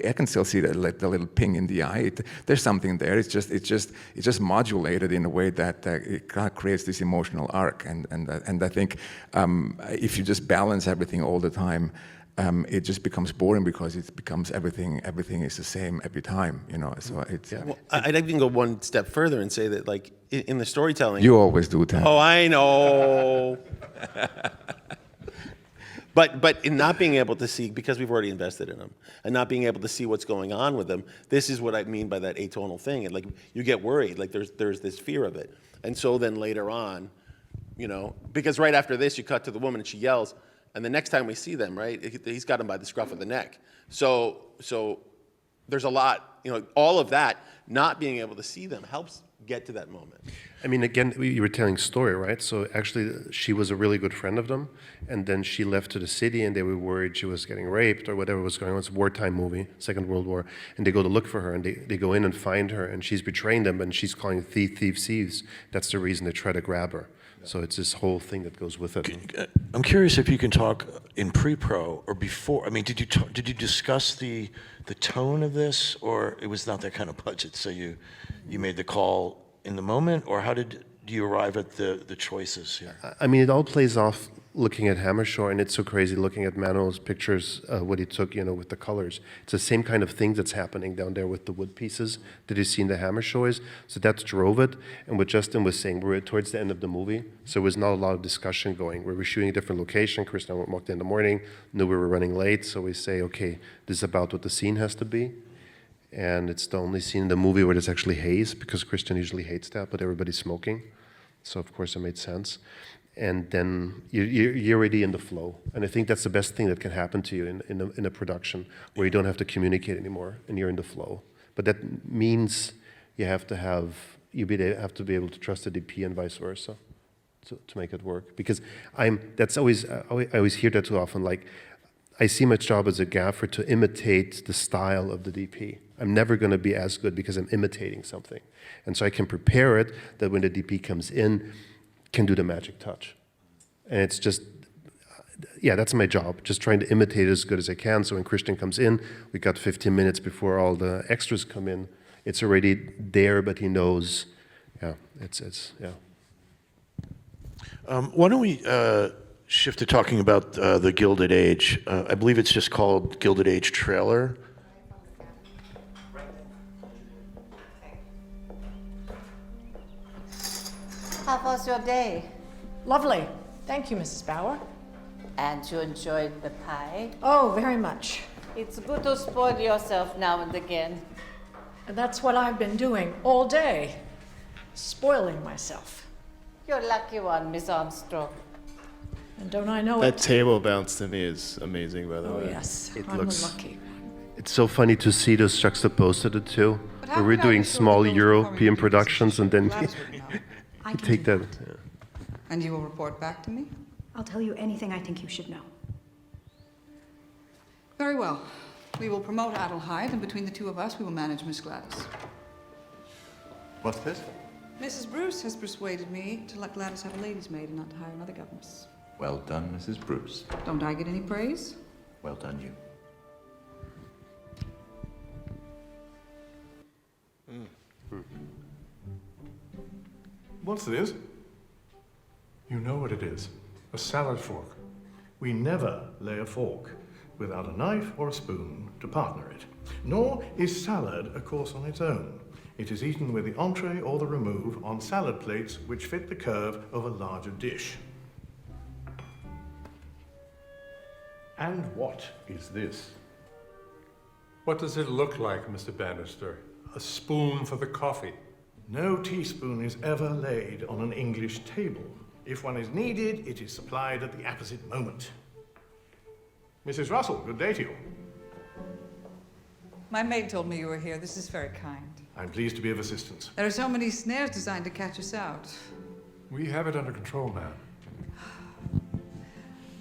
I can still see the little ping in the eye. There's something there. It's just modulated in a way that it kind of creates this emotional arc. And I think if you just balance everything all the time, it just becomes boring, because it becomes everything is the same every time, so it's... Well, I'd even go one step further and say that, like, in the storytelling... You always do that. Oh, I know. But in not being able to see, because we've already invested in them, and not being able to see what's going on with them, this is what I mean by that atonal thing. And, like, you get worried, like there's this fear of it. And so then later on, because right after this, you cut to the woman and she yells, and the next time we see them, right, he's got him by the scruff of the neck. So there's a lot, all of that, not being able to see them helps get to that moment. I mean, again, you were telling story, right? So actually, she was a really good friend of them, and then she left to the city, and they were worried she was getting raped or whatever was going on. It's a wartime movie, Second World War, and they go to look for her, and they go in and find her, and she's betraying them, and she's calling thieves. That's the reason they try to grab her. So it's this whole thing that goes with it. I'm curious if you can talk in pre-pro or before. I mean, did you discuss the tone of this, or it was not that kind of budget? So you made the call in the moment, or how did you arrive at the choices here? I mean, it all plays off looking at Hammershaw, and it's so crazy looking at Manuel's pictures, what he took, with the colors. It's the same kind of thing that's happening down there with the wood pieces that you see in the Hammershaw. So that drove it. And what Justyn was saying, we're towards the end of the movie, so there was not a lot of discussion going. We were shooting a different location. Chris and I walked in the morning, knew we were running late, so we say, okay, this is about what the scene has to be. And it's the only scene in the movie where there's actually haze, because Christian usually hates that, but everybody's smoking. So of course it made sense. And then you're already in the flow. And I think that's the best thing that can happen to you in a production, where you don't have to communicate anymore and you're in the flow. But that means you have to be able to trust the DP and vice versa to make it work. Because I always hear that too often, like, I see my job as a gaffer to imitate the style of the DP. I'm never going to be as good because I'm imitating something. And so I can prepare it that when the DP comes in, can do the magic touch. And it's just, that's my job, just trying to imitate it as good as I can. So when Christian comes in, we got 15 minutes before all the extras come in. It's already there, but he knows, Why don't we shift to talking about the Gilded Age? I believe it's just called Gilded Age Trailer. How was your day? Lovely. Thank you, Mrs. Bauer. And you enjoyed the pie? Oh, very much. It's good to spoil yourself now and again. And that's what I've been doing all day. Spoiling myself. You're a lucky one, Miss Armstrong. And don't I know That it? table bounce to me is amazing, by the way. Oh, yes. It I'm looks- a lucky one. It's so funny to see those juxtaposed to the two. But Where how we're could I doing be sure small that those European performing productions and then Gladys would know? I you can take do that. Yeah. And you will report back to me? I'll tell you anything I think you should know. Very well. We will promote Adelheid, and between the two of us, we will manage Miss Gladys. What's this? Mrs. Bruce has persuaded me to let Gladys have a lady's maid and not to hire another governess. Well done, Mrs. Bruce. Don't I get any praise? Well done, you. What's this? You know what it is. A salad fork. We never lay a fork without a knife or a spoon to partner it. Nor is salad a course on its own. It is eaten with the entree or the remove on salad plates which fit the curve of a larger dish. And what is this? What does it look like, Mr. Bannister? A spoon for the coffee. No teaspoon is ever laid on an English table. If one is needed, it is supplied at the apposite moment. Mrs. Russell, good day to you. My maid told me you were here. This is very kind. I'm pleased to be of assistance. There are so many snares designed to catch us out. We have it under control, ma'am.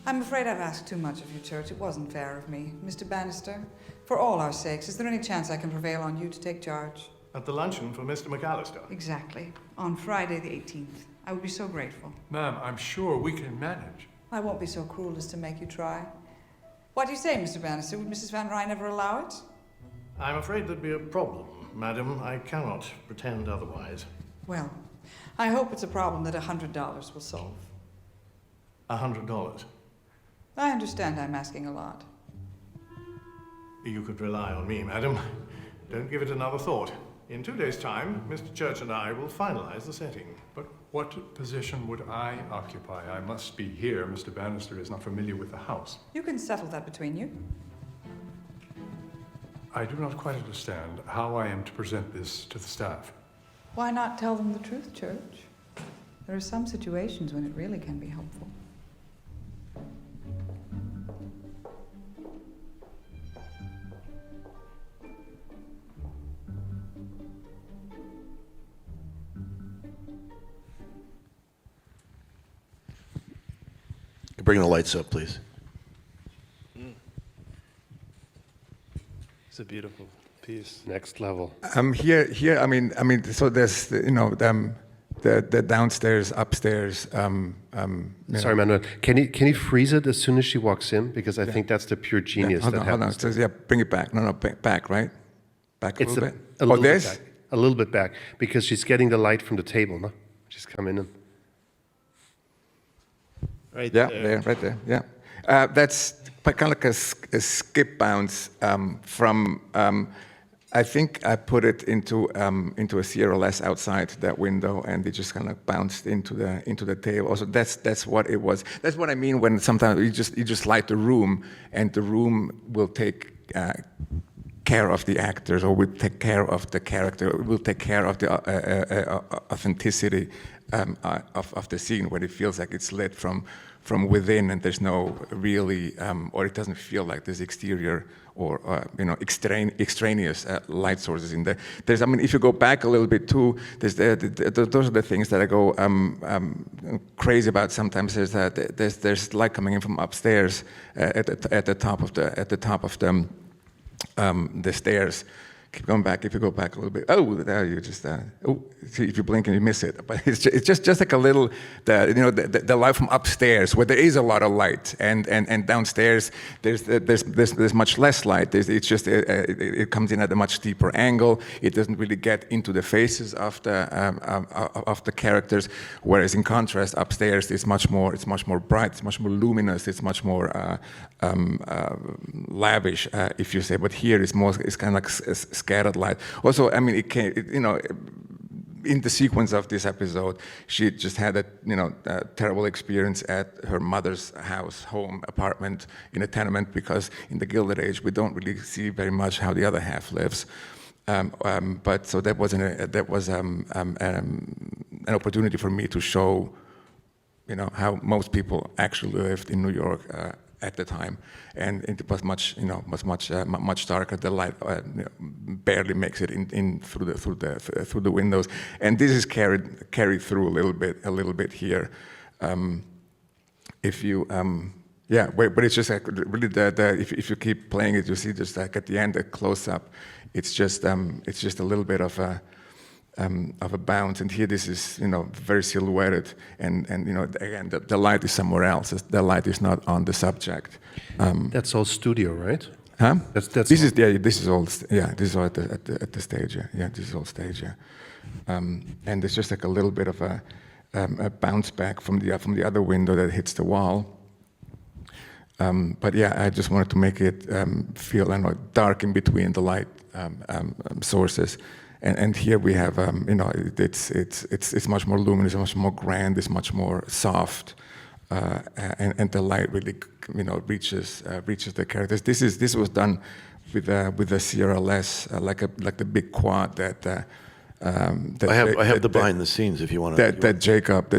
I'm afraid I've asked too much of you, Church. It wasn't fair of me. Mr. Bannister, for all our sakes, is there any chance I can prevail on you to take charge? At the luncheon for Mr. McAllister. Exactly. On Friday the 18th. I would be so grateful. Ma'am, I'm sure we can manage. I won't be so cruel as to make you try. What do you say, Mr. Bannister? Would Mrs. Van Ryn ever allow it? I'm afraid there'd be a problem, madam. I cannot pretend otherwise. Well, I hope it's a problem that $100 will solve. $100. I understand I'm asking a lot. You could rely on me, madam. Don't give it another thought. In 2 days' time, Mr. Church and I will finalize the setting. But what position would I occupy? I must be here. Mr. Bannister is not familiar with the house. You can settle that between you. I do not quite understand how I am to present this to the staff. Why not tell them the truth, Church? There are some situations when it really can be helpful. Bring the lights up, please. It's a beautiful piece. Next level. Here. I mean. So there's, the downstairs, upstairs. Sorry, Manuel. Can you freeze it as soon as she walks in? Because I think that's the pure genius Hold that on. happens. So, yeah, bring it back. No, back, right? Back a It's little bit. a little this? bit back. A little bit back because she's getting the light from the table. No, she's coming in. Right Yeah, there. right there. Yeah, that's kind of like a skip bounce from. I think I put it into a CRLS outside that window, and it just kind of bounced into the table. Also, that's what it was. That's what I mean when sometimes you just light the room, and the room will take care of the actors, or will take care of the character, will take care of the authenticity of the scene, where it feels like it's lit from within, and there's no really, or it doesn't feel like there's exterior or extraneous light sources in there. There's, I mean, if you go back a little bit too, there's those are the things that I go crazy about sometimes. Is that there's light coming in from upstairs at the top of the stairs. Keep going back. If you go back a little bit, there you just. See, if you blink and you miss it, but it's just like a little, the light from upstairs where there is a lot of light, and downstairs there's much less light. It comes in at a much steeper angle. It doesn't really get into the faces of the characters. Whereas in contrast, upstairs it's much more bright. It's much more luminous. It's much more lavish, if you say. But here it's kind of like scattered light. Also, I mean, in the sequence of this episode, she just had a terrible experience at her mother's home, apartment in a tenement, because in the Gilded Age we don't really see very much how the other half lives. But so that was an opportunity for me to show, how most people actually lived in New York at the time, and it was much much darker. The light barely makes it in through the windows, and this is carried through a little bit here. If you yeah, but it's just like really if you keep playing it, you see just like at the end a close up. It's just a little bit of a bounce, and here this is very silhouetted, and again the light is somewhere else. The light is not on the subject. That's all studio, right? Huh? This is all this is all at the stage. Yeah, this is all stage. Yeah, and there's just like a little bit of a bounce back from the other window that hits the wall. But yeah, I just wanted to make it feel dark in between the light sources, and here we have it's much more luminous, much more grand, it's much more soft, and the light really reaches the characters. This was done with the CRLS, like the big quad that. I have the behind the scenes if you want to. That Jakob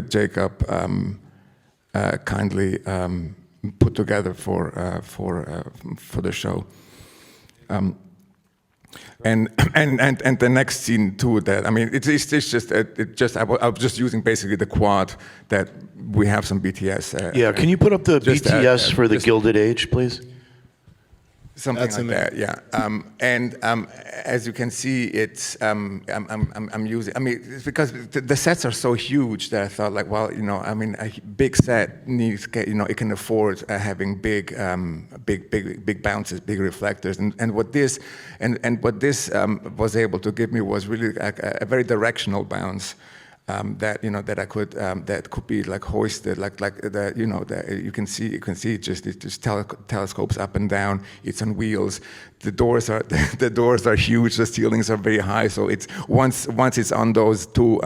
kindly put together for the show, and the next scene too. That I mean, it's just I was just using basically the quad that we have some BTS. Yeah, can you put up the BTS for the Gilded Age, please? Something like that, yeah. As you can see, it's I'm using. I mean, it's because the sets are so huge that I thought, like, well, I mean, a big set needs, it can afford having big bounces, big reflectors, and what this was able to give me was really a very directional bounce. That I could that could be like hoisted, like the you can see it just telescopes up and down. It's on wheels. The doors are huge. The ceilings are very high. So it's once it's on those two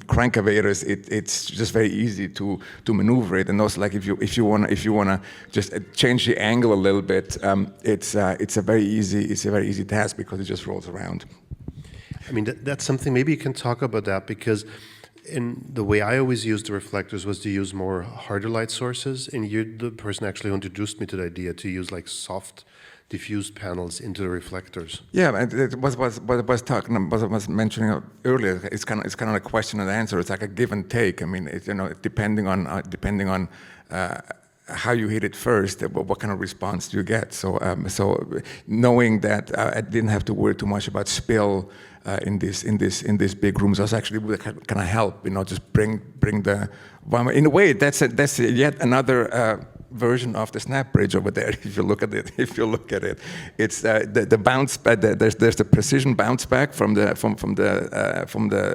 crankavators, it's just very easy to maneuver it. And also, like if you wanna just change the angle a little bit, it's a very easy task because it just rolls around. I mean, that's something, maybe you can talk about that, because in the way I always used the reflectors was to use more harder light sources, and you're the person actually who introduced me to the idea to use like soft diffused panels into the reflectors. Yeah, and it was mentioning earlier. It's kind of like question and answer. It's like a give and take. I mean, depending on how you hit it first, what kind of response do you get? So knowing that I didn't have to worry too much about spill in this big rooms, was actually kind of help, just bring the. In a way, that's yet another version of the snap bridge over there. If you look at it, it's the bounce back. There's the precision bounce back from the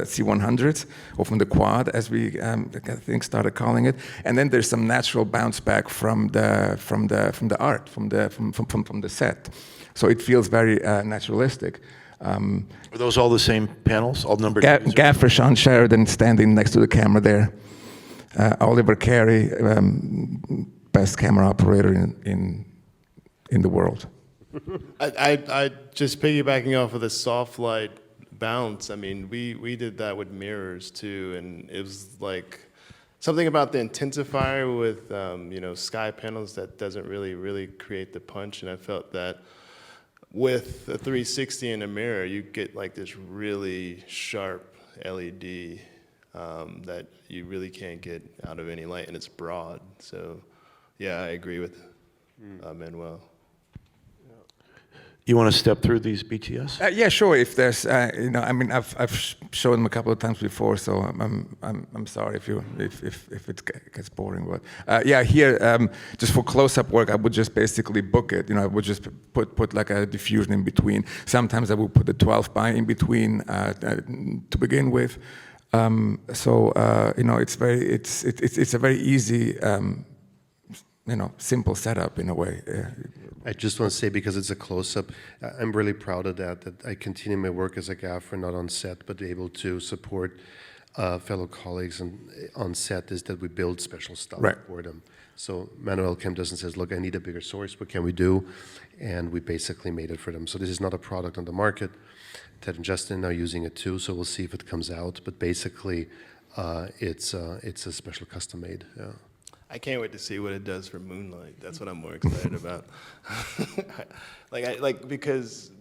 C100s or from the quad, as we I think started calling it, and then there's some natural bounce back from the art, from the set. So it feels very naturalistic. Are those all the same panels, all numbered? Gaffer John Sheridan standing next to the camera there. Oliver Carey, best camera operator in the world. I just piggybacking off of the soft light bounce. I mean, we did that with mirrors too, and it was like something about the intensifier with sky panels that doesn't really create the punch, and I felt that with a 360 in a mirror, you get like this really sharp LED that you really can't get out of any light, and it's broad. So, yeah, I agree with Manuel. You want to step through these BTS? Yeah, sure. If there's, I mean, I've shown them a couple of times before, so I'm sorry if it gets boring. But yeah, here just for close-up work, I would just basically book it. I would just put like a diffusion in between. Sometimes I would put the 12 by in between to begin with. It's a very easy. Simple setup in a way. I just want to say, because it's a close-up, I'm really proud of that I continue my work as a gaffer, not on set, but able to support fellow colleagues on set, is that we build special stuff for them. So Manuel comes to us and says, look, I need a bigger source, what can we do? And we basically made it for them. So this is not a product on the market. Ted and Justyn are using it too, so we'll see if it comes out. But basically, it's a special custom made. Yeah. I can't wait to see what it does for moonlight. That's what I'm more excited about. Because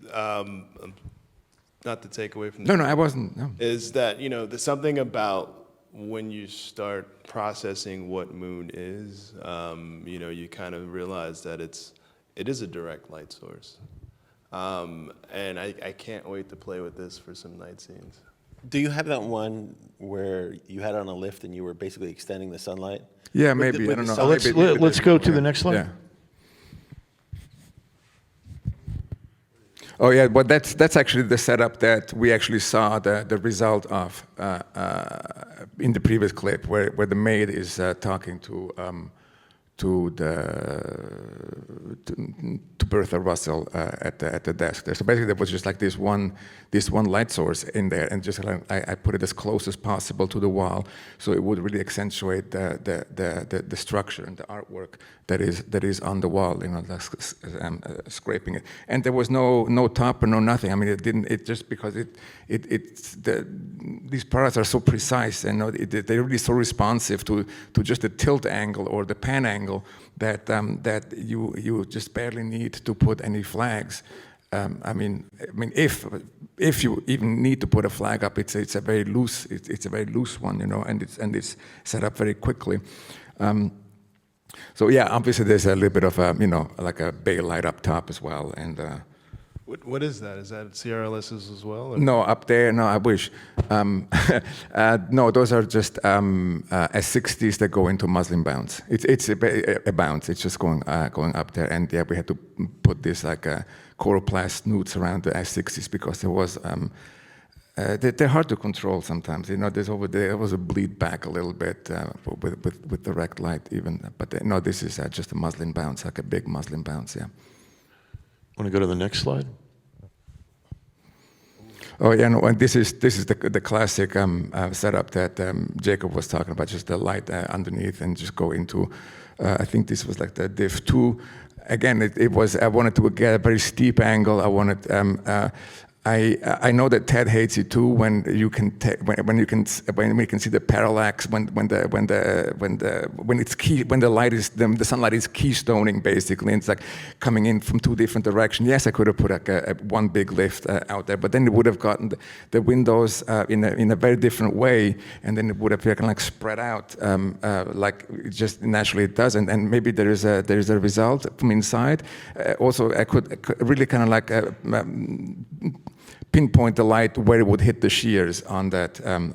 not to take away from No, I wasn't. No. is that there's something about when you start processing what moon is, you kind of realize that it is a direct light source, and I can't wait to play with this for some night scenes. Do you have that one where you had it on a lift and you were basically extending the sunlight? Yeah, maybe. I don't know. Let's go to the next slide. Yeah. Oh yeah, but that's actually the setup that we actually saw the result of in the previous clip, where the maid is talking to Bertha Russell at the desk there. So basically, there was just like this one light source in there, and just I put it as close as possible to the wall, so it would really accentuate the structure and the artwork that is on the wall, scraping it. And there was no topper, no nothing. I mean, it didn't. It just because these products are so precise and they're really so responsive to just the tilt angle or the pan angle that you just barely need to put any flags. I mean, if you even need to put a flag up, it's a very loose one, and it's set up very quickly. So yeah, obviously there's a little bit of like a bay light up top as well, and. What is that? Is that CRLS's as well? Or? No, up there. No, I wish. No, those are just S60s that go into muslin bounce. It's a bounce. It's just going up there, and yeah, we had to put this like coroplast newts around the S60s because there was they're hard to control sometimes. There was a bleed back a little bit with direct light even. But no, this is just a muslin bounce, like a big muslin bounce. Yeah. Want to go to the next slide? Oh yeah, no, and this is the classic setup that Jakob was talking about, just the light underneath and just go into. I think this was like the diff 2. Again, it was. I wanted to get a very steep angle. I wanted. I know that Ted hates it too when you can when we can see the parallax when the light is the sunlight is keystoning basically, and it's like coming in from two different directions. Yes, I could have put like one big lift out there, but then it would have gotten the windows in a very different way, and then it would have kind of like spread out like it just naturally it does, and maybe there is a result from inside. Also, I could really kind of like. Pinpoint the light where it would hit the shears on that from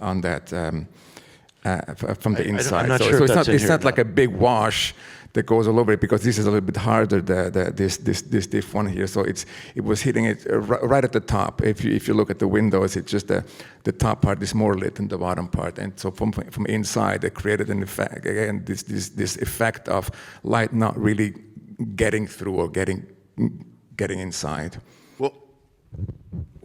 the inside. I'm not so sure so it's not no. like a big wash that goes all over it, because this is a little bit harder. This diff one here, so it was hitting it right at the top. If you look at the windows, it's just the top part is more lit than the bottom part, and so from inside it created an effect. Again, this effect of light not really getting through or getting inside.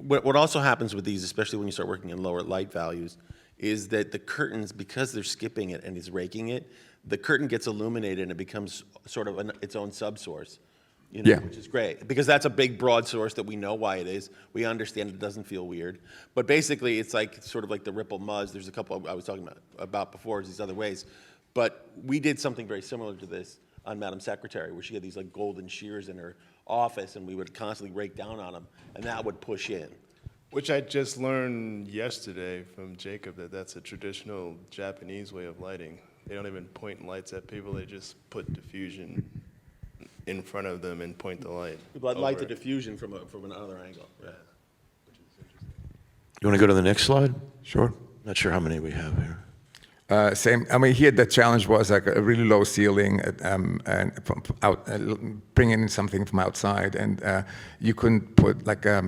What also happens with these, especially when you start working in lower light values, is that the curtains, because they're skipping it and it's raking it, the curtain gets illuminated and it becomes sort of its own subsource, which is great. Because that's a big, broad source that we know why it is. We understand it doesn't feel weird. But basically, it's like sort of like the ripple muzz. There's a couple I was talking about before, these other ways. But we did something very similar to this on Madam Secretary, where she had these like golden shears in her office, and we would constantly rake down on them, and that would push in. Which I just learned yesterday from Jakob, that's a traditional Japanese way of lighting. They don't even point lights at people, they just put diffusion in front of them and point the light. But light the diffusion from another angle. Yeah. You want to go to the next slide? Sure. Not sure how many we have here. Same. I mean, here the challenge was like a really low ceiling, and from out, bringing in something from outside, and you couldn't put like a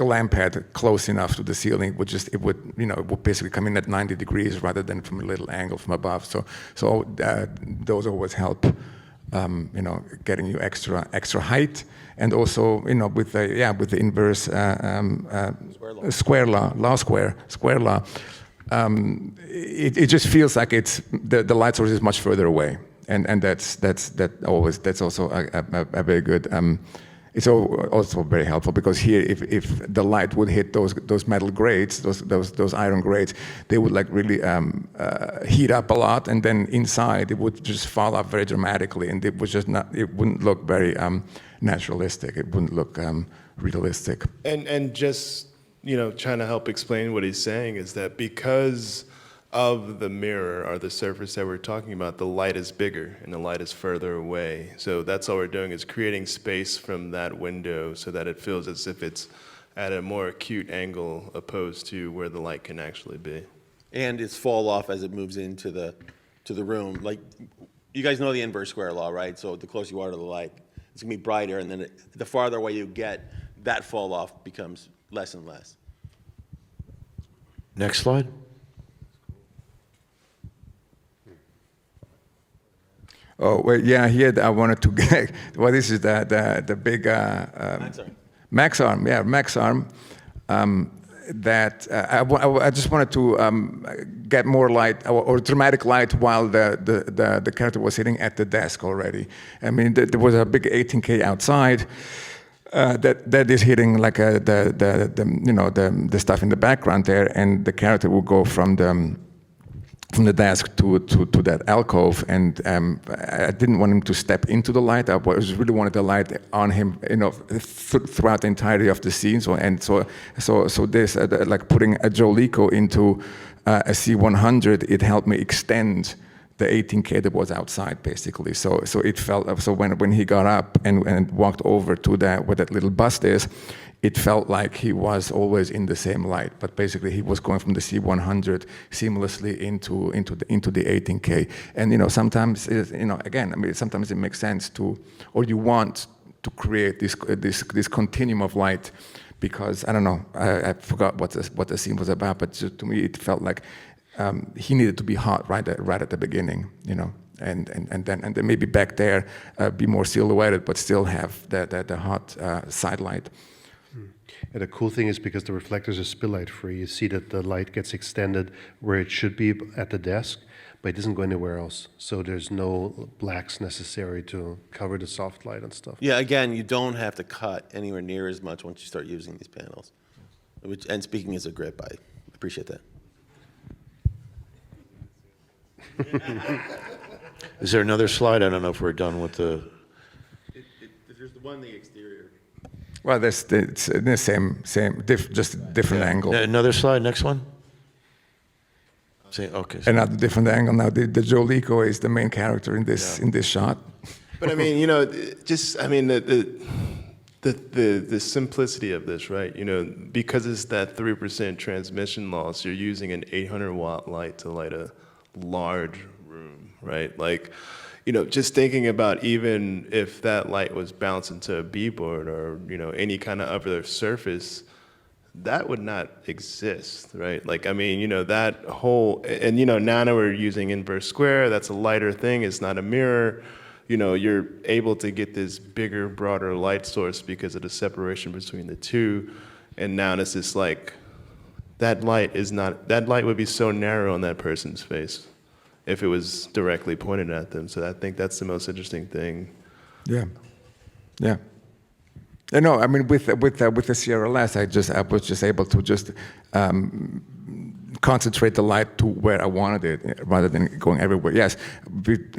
lamp head close enough to the ceiling. It would basically come in at 90 degrees rather than from a little angle from above. So those always help, getting you extra height, and also with the inverse square law. It just feels like it's the light source is much further away, and that's also a very good it's also very helpful because here, if the light would hit those metal grates, those iron grates, they would like really heat up a lot, and then inside it would just fall off very dramatically, and it was just not. It wouldn't look very naturalistic. It wouldn't look realistic. And just, trying to help explain what he's saying is that because of the mirror or the surface that we're talking about, the light is bigger and the light is further away. So that's all we're doing is creating space from that window so that it feels as if it's at a more acute angle opposed to where the light can actually be. And it's fall off as it moves into the room. Like, you guys know the inverse square law, right? So the closer you are to the light, it's gonna be brighter, and then the farther away you get, that fall off becomes less and less. Next slide. Oh, well, yeah, here I wanted to get, well, this is the big max arm, yeah, max arm. I just wanted to get more light or dramatic light while the character was sitting at the desk already. I mean, there was a big 18K outside that is hitting like the stuff in the background there, and the character will go from the desk to that alcove, and I didn't want him to step into the light. I just really wanted the light on him, throughout the entirety of the scene. So this, like putting a Jolico into a C100, it helped me extend the 18K that was outside, basically. So it felt, so when he got up and walked over to where that little bust is, it felt like he was always in the same light, but basically he was going from the C100 seamlessly into the 18K. And sometimes again, I mean, sometimes it makes sense or you want to create this continuum of light, because I don't know, I forgot what the scene was about, but to me it felt like he needed to be hot right at the beginning, and then maybe back there be more silhouetted, but still have the hot side light. And the cool thing is, because the reflectors are spill light free, you see that the light gets extended where it should be at the desk, but it doesn't go anywhere else. So there's no blacks necessary to cover the soft light and stuff. Yeah, again, you don't have to cut anywhere near as much once you start using these panels. And speaking as a grip, I appreciate that. Is there another slide? I don't know if we're done with the... There's the one in the exterior. Well, it's the same, just a different angle. Another slide, next one. Okay. Another different angle. Now, the Jolico is the main character in this shot. But I mean, the simplicity of this, right? Because it's that 3% transmission loss, you're using an 800-watt light to light a large room, right? Like, just thinking about even if that light was bounced into a B-board or, any kind of other surface, that would not exist, right? Like, I mean, that whole, and, now that we're using inverse square, that's a lighter thing, it's not a mirror. You're able to get this bigger, broader light source because of the separation between the two. And now it's just like, that light would be so narrow on that person's face if it was directly pointed at them. So I think that's the most interesting thing. Yeah. No, I mean, with the CRLS, I was just able to just concentrate the light to where I wanted it, rather than going everywhere. Yes,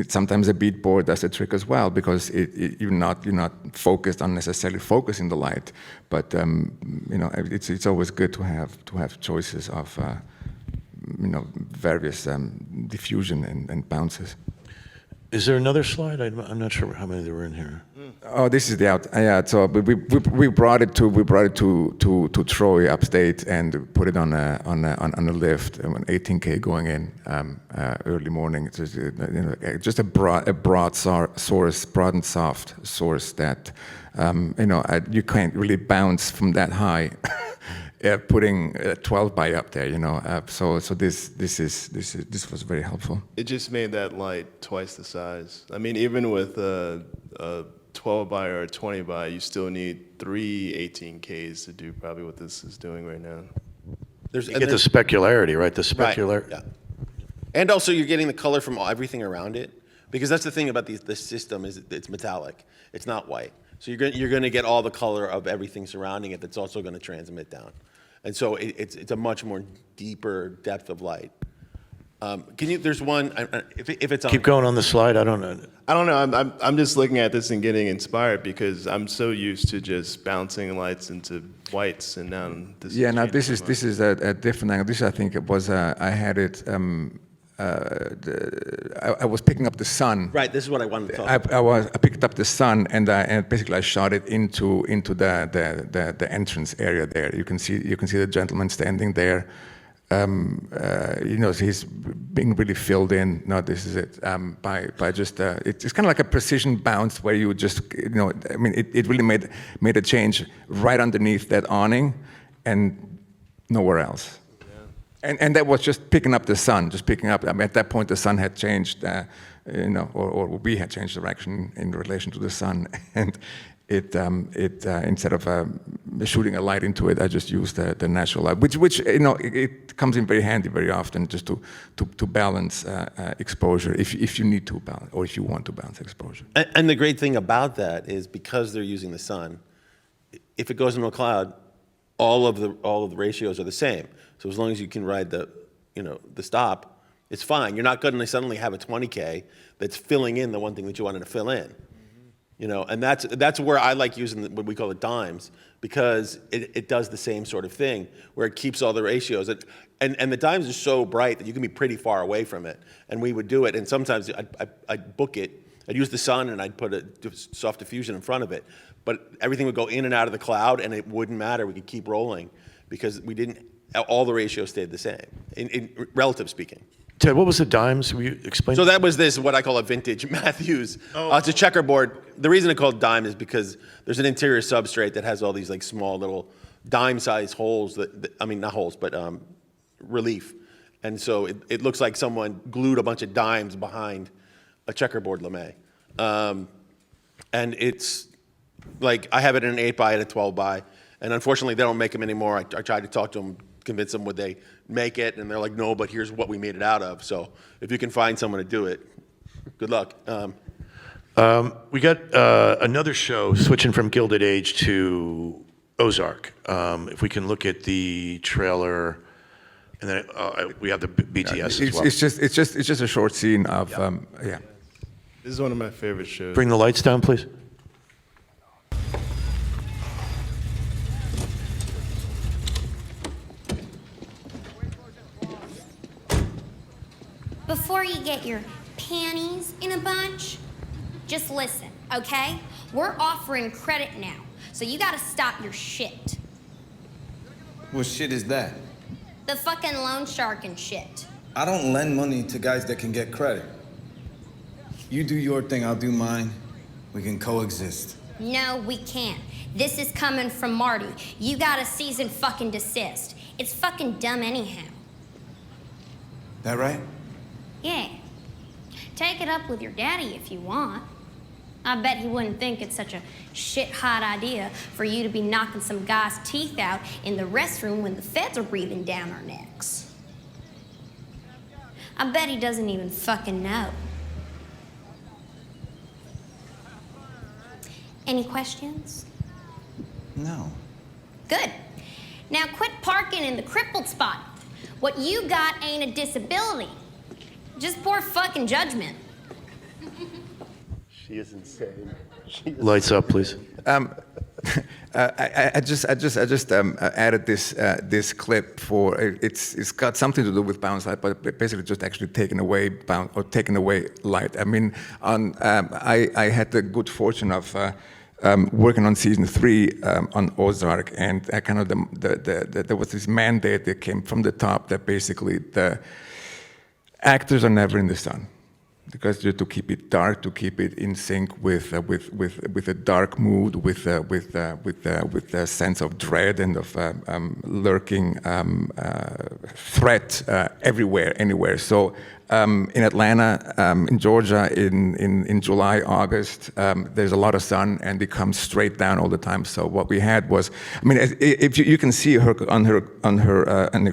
sometimes a bead board does the trick as well, because you're not focused on necessarily focusing the light, but it's always good to have choices of various diffusion and bounces. Is there another slide? I'm not sure how many there were in here. Oh, this is the out. Yeah, so we brought it to Troy upstate and put it on a lift, an 18K going in early morning. It's just a broad source, broad and soft source that you can't really bounce from that high. Putting 12 by up there, so this was very helpful. It just made that light twice the size. I mean, even with a 12 by or a 20 by, you still need 3 18Ks to do probably what this is doing right now. You get the specularity, right? The specularity. Right, yeah. And also you're getting the color from everything around it, because that's the thing about this system is it's metallic. It's not white. So you're going to get all the color of everything surrounding it that's also going to transmit down. And so it's a much more deeper depth of light. There's one, if it's on. Keep going on the slide. I don't know. I don't know. I'm just looking at this and getting inspired because I'm so used to just bouncing lights into whites and down. This is a different angle. This I think it was I had it. I was picking up the sun. Right. This is what I wanted to talk about. I picked up the sun and basically I shot it into the entrance area there. You can see the gentleman standing there. So he's being really filled in. No, this is it. By just it's kind of like a precision bounce where you just it really made a change right underneath that awning, and nowhere else. Yeah. And that was just picking up the sun, just picking up. I mean, at that point the sun had changed, or we had changed direction in relation to the sun, and. Instead of shooting a light into it, I just used the natural light, which it comes in very handy very often just to balance exposure if you need to balance or if you want to balance exposure. And the great thing about that is because they're using the sun, if it goes into a cloud, all of the ratios are the same. So as long as you can ride the stop, it's fine. You're not going to suddenly have a 20K that's filling in the one thing that you wanted to fill in. And that's where I like using what we call it dimes, because it does the same sort of thing, where it keeps all the ratios. And the dimes are so bright that you can be pretty far away from it. And we would do it, and sometimes I'd book it. I'd use the sun, and I'd put a soft diffusion in front of it. But everything would go in and out of the cloud, and it wouldn't matter. We could keep rolling, because all the ratios stayed the same, in relative speaking. Ted, what was the dimes? Will you explain? So that was what I call a vintage Matthews. It's a checkerboard. The reason it's called dime is because there's an interior substrate that has all these like small little dime-sized holes not holes, but relief. And so it looks like someone glued a bunch of dimes behind a checkerboard lame. And it's like, I have it in an 8x and a 12x. And unfortunately, they don't make them anymore. I tried to talk to them, convince them would they make it, and they're like, no, but here's what we made it out of. So if you can find someone to do it, good luck. We got another show switching from Gilded Age to Ozark. If we can look at the trailer, and then we have the BTS as well. It's just a short scene of This is one of my favorite shows. Bring the lights down, please. Before you get your panties in a bunch, just listen, okay? We're offering credit now, so you gotta stop your shit. What shit is that? The fucking loan shark and shit. I don't lend money to guys that can get credit. You do your thing, I'll do mine. We can coexist. No, we can't. This is coming from Marty. You gotta cease and fucking desist. It's fucking dumb anyhow. That right? Yeah. Take it up with your daddy if you want. I bet he wouldn't think it's such a shit-hot idea for you to be knocking some guy's teeth out in the restroom when the feds are breathing down our necks. I bet he doesn't even fucking know. Any questions? No. Good. Now quit parking in the crippled spot. What you got ain't a disability. Just poor fucking judgment. She is insane. Lights up, please. I just added this clip for it's got something to do with bounce light, but basically just actually taking away light. I mean, I had the good fortune of working on season 3 on Ozark, and kind of there was this mandate that came from the top that basically the actors are never in the sun, because to keep it dark, to keep it in sync with a dark mood, with a sense of dread and of lurking threat everywhere, anywhere. So in Atlanta, in Georgia, in July, August, there's a lot of sun and it comes straight down all the time. So what we had was, I mean, if you can see her on her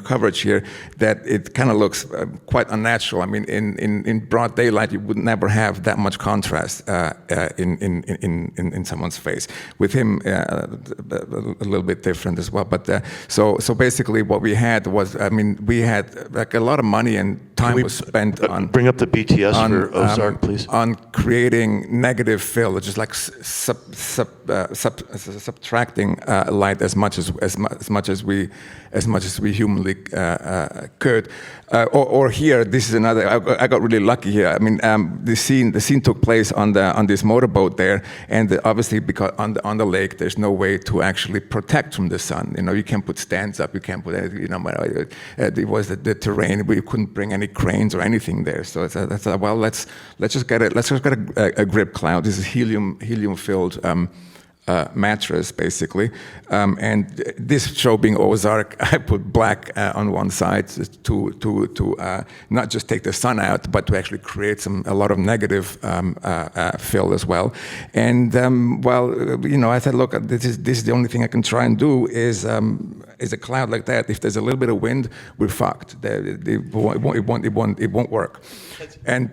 coverage here, that it kind of looks quite unnatural. I mean, in broad daylight, you would never have that much contrast in someone's face. With him, a little bit different as well. But so basically, what we had was, I mean, we had like a lot of money and time was spent on bring up the BTS for Ozark, please. On creating negative fill, just like subtracting light as much as we humanly could. Or here, this is another. I got really lucky here. I mean, the scene took place on this motorboat there, and obviously because on the lake, there's no way to actually protect from the sun. You know, you can't put stands up, you can't put anything. You know, it was the terrain. We couldn't bring any cranes or anything there. So that's well, let's just get a grip cloud. This is helium filled mattress, basically. And this show being Ozark, I put black on one side to not just take the sun out, but to actually create a lot of negative fill as well. And well, you know, I said, look, this is the only thing I can try and do is a cloud like that. If there's a little bit of wind, we're fucked. It won't work.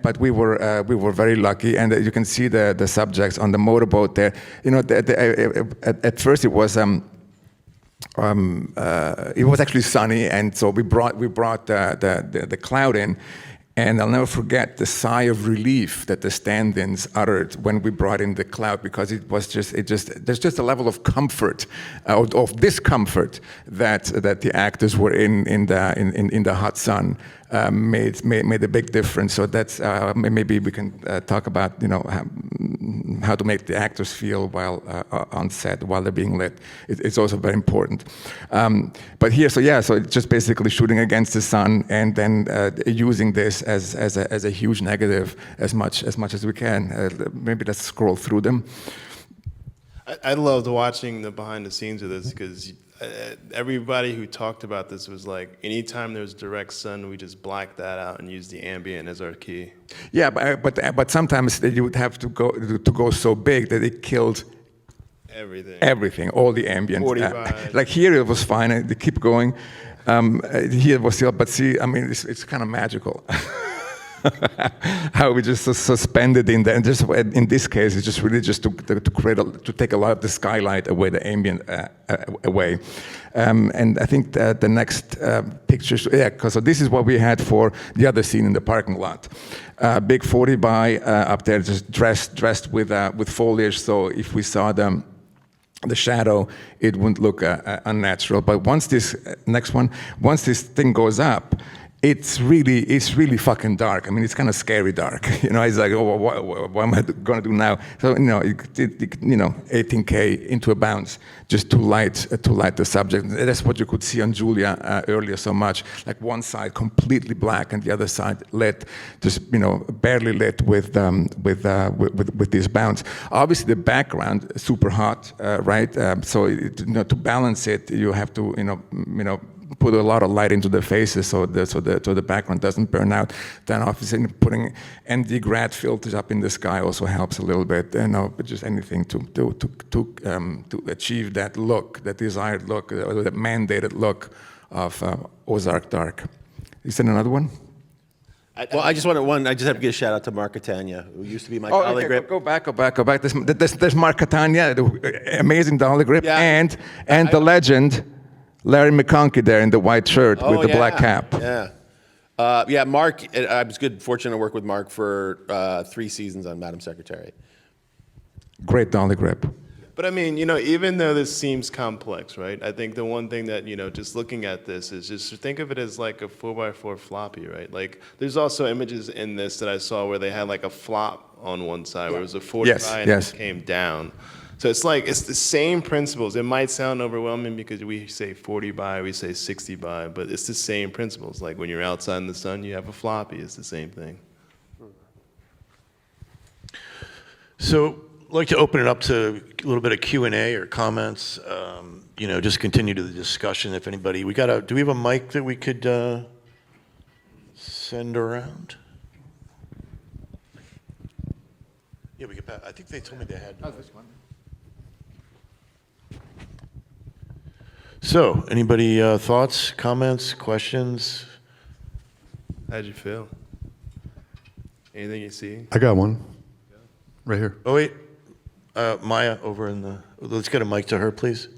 But we were very lucky, and you can see the subjects on the motorboat there. You know, at first it was actually sunny, and so we brought the cloud in. And I'll never forget the sigh of relief that the stand-ins uttered when we brought in the cloud, because there's just a level of comfort, of discomfort that the actors were in the hot sun made a big difference. So that's maybe we can talk about, you know, how to make the actors feel while on set while they're being lit. It's also very important. But here, so it's just basically shooting against the sun and then using this as a huge negative as much as we can. Maybe let's scroll through them. I loved watching the behind the scenes of this because everybody who talked about this was like, anytime there's direct sun, we just black that out and use the ambient as our key. Yeah, but sometimes you would have to go so big that it killed everything, all the ambient. Like here it was fine. They keep going. Here it was still, but see, I mean, it's kind of magical. How we just suspended in there, and just in this case, it's just really just to take a lot of the skylight away, the ambient away. And I think that the next pictures, so this is what we had for the other scene in the parking lot. Big 40 by up there, just dressed with foliage. So if we saw the shadow, it wouldn't look unnatural. But once this thing goes up, it's really fucking dark. I mean, it's kind of scary dark. You know, it's like, oh, what am I gonna do now? So you know, 18K into a bounce just to light the subject. That's what you could see on Julia earlier so much. Like one side completely black and the other side lit, just barely lit with this bounce. Obviously, the background super hot, right? So to balance it, you have to put a lot of light into the faces so the background doesn't burn out. Then obviously putting ND grad filters up in the sky also helps a little bit. But just anything to achieve that look, that desired look, or that mandated look of Ozark Dark. Is there another one? I just have to give a shout out to Mark Catania, who used to be my dolly grip. Go back. There's Mark Catania, the amazing dolly grip, and the legend Larry McConkey there in the white shirt with the black cap. Yeah, Mark, I was fortunate to work with Mark for 3 seasons on Madam Secretary. Great dolly grip. But I mean, even though this seems complex, right? I think the one thing that, just looking at this is just to think of it as like a 4x4 floppy, right? Like there's also images in this that I saw where they had like a flop on one side where it was a 40 by and it came down. So it's the same principles. It might sound overwhelming because we say 40 by, we say 60 by, but it's the same principles. Like when you're outside in the sun, you have a floppy. It's the same thing. So I'd like to open it up to a little bit of Q&A or comments. Just continue to the discussion. If anybody, do we have a mic that we could send around? Yeah, we I think they told me they had. So, anybody thoughts, comments, questions? How'd you feel? Anything you see? I got one. Right here. Oh, wait. Maya over in the... Let's get a mic to her, please.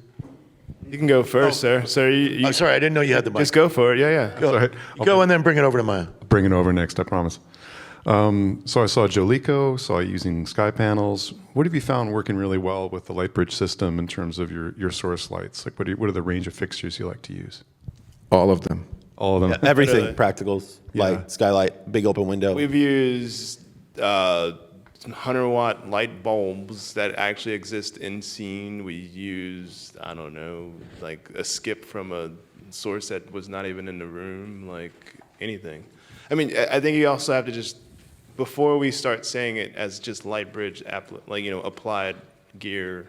You can go first, sir. Sir, I'm sorry, I didn't know you had the mic. Just go for it. Yeah. Go, Sorry. go and then bring it over to Maya. Bring it over next, I promise. So I saw Jolico, saw you using sky panels. What have you found working really well with the Lightbridge system in terms of your source lights? Like, what are the range of fixtures you like to use? All of them. All of them? Yeah, everything, Really? practicals, light, skylight, big open window. We've used 100-watt light bulbs that actually exist in scene. We used, I don't know, like a skip from a source that was not even in the room, like anything. I mean, I think you also have to just, before we start saying it as just Lightbridge, applied gear,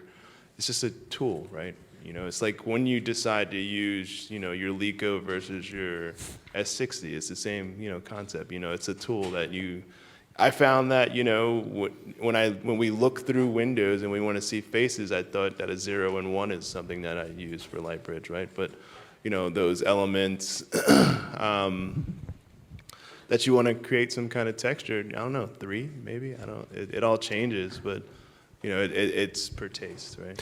it's just a tool, right? It's like when you decide to use, your Leica versus your S60, it's the same, concept. It's a tool that I found that, when we look through windows and we want to see faces, I thought that a 0 and 1 is something that I use for Lightbridge, right? But, those elements that you want to create some kind of texture, I don't know, 3 maybe? It all changes, but, it's per taste, right?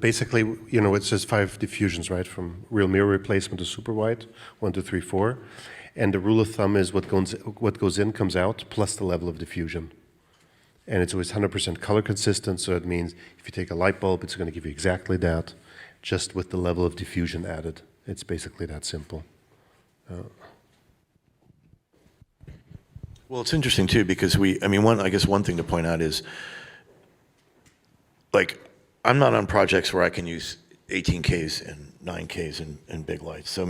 Basically, it's just 5 diffusions, right? From real mirror replacement to super wide, 1, 2, 3, 4. And the rule of thumb is what goes in comes out plus the level of diffusion. And it's always 100% color consistent, so it means if you take a light bulb, it's going to give you exactly that, just with the level of diffusion added. It's basically that simple. Well, it's interesting too because I guess one thing to point out is, like, I'm not on projects where I can use 18Ks and 9Ks and big lights. So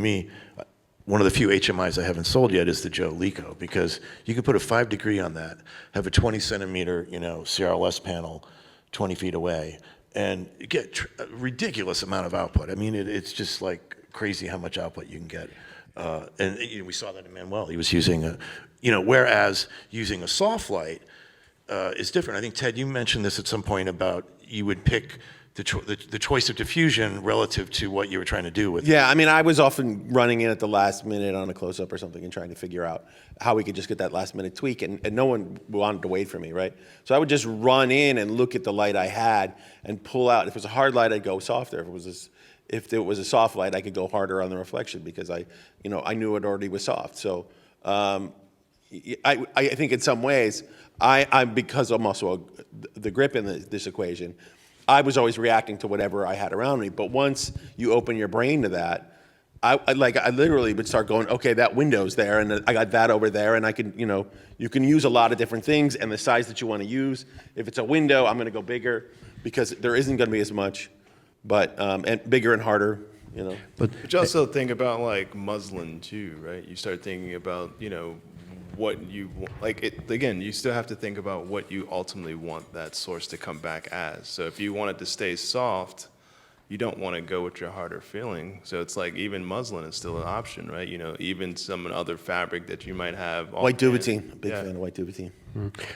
one of the few HMIs I haven't sold yet is the Jolico because you could put a 5-degree on that, have a 20-centimeter, CRLS panel 20 feet away, and get a ridiculous amount of output. I mean, it's just like crazy how much output you can get. And we saw that in Manuel. He was using whereas using a soft light is different. I think, Ted, you mentioned this at some point about you would pick the choice of diffusion relative to what you were trying to do with. Yeah, I mean, I was often running in at the last minute on a close-up or something and trying to figure out how we could just get that last-minute tweak, and no one wanted to wait for me, right? So I would just run in and look at the light I had and pull out. If it was a hard light, I'd go softer. If it was a soft light, I could go harder on the reflection because I knew it already was soft. So I think in some ways, because I'm also the grip in this equation, I was always reacting to whatever I had around me. But once you open your brain to that, I literally would start going, okay, that window's there, and I got that over there, and I can, you can use a lot of different things and the size that you want to use. If it's a window, I'm going to go bigger because there isn't going to be as much, but and bigger and harder, But you also think about like muslin too, right? You start thinking about, what you like. Again, you still have to think about what you ultimately want that source to come back as. So if you want it to stay soft, you don't want to go with your harder feeling. So it's like even muslin is still an option, right? Even some other fabric that you might have. White Duvetine, big fan of white Duvetine.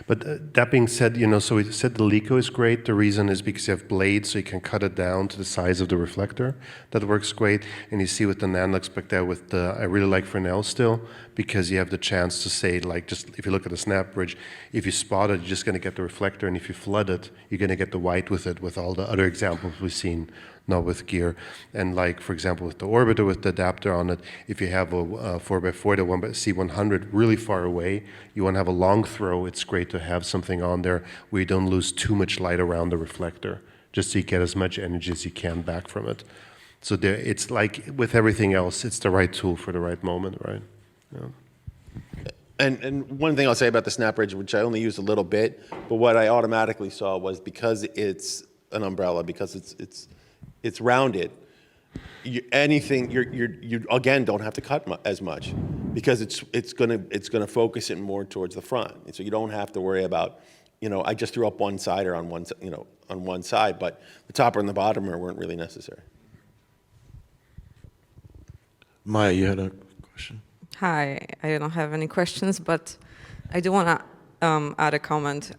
But that being said, so we said the Leica is great. The reason is because you have blades, so you can cut it down to the size of the reflector. That works great. And you see with the Nanlux back there with I really like Fresnel still, because you have the chance to say, like, just if you look at the snap bridge, if you spot it, you're just going to get the reflector, and if you flood it, you're going to get the white with it, with all the other examples we've seen now with gear. And like, for example, with the orbiter with the adapter on it, if you have a 4x4 to C100 really far away, you want to have a long throw, it's great to have something on there where you don't lose too much light around the reflector, just so you get as much energy as you can back from it. So it's like with everything else, it's the right tool for the right moment, right? Yeah. And one thing I'll say about the snap bridge, which I only used a little bit, but what I automatically saw was because it's an umbrella, because it's rounded, you again don't have to cut as much because it's gonna focus it more towards the front, and so you don't have to worry about, I just threw up one sider on one side, but the topper and the bottomer weren't really necessary. Maya, you had a question? Hi, I don't have any questions, but I do want to add a comment.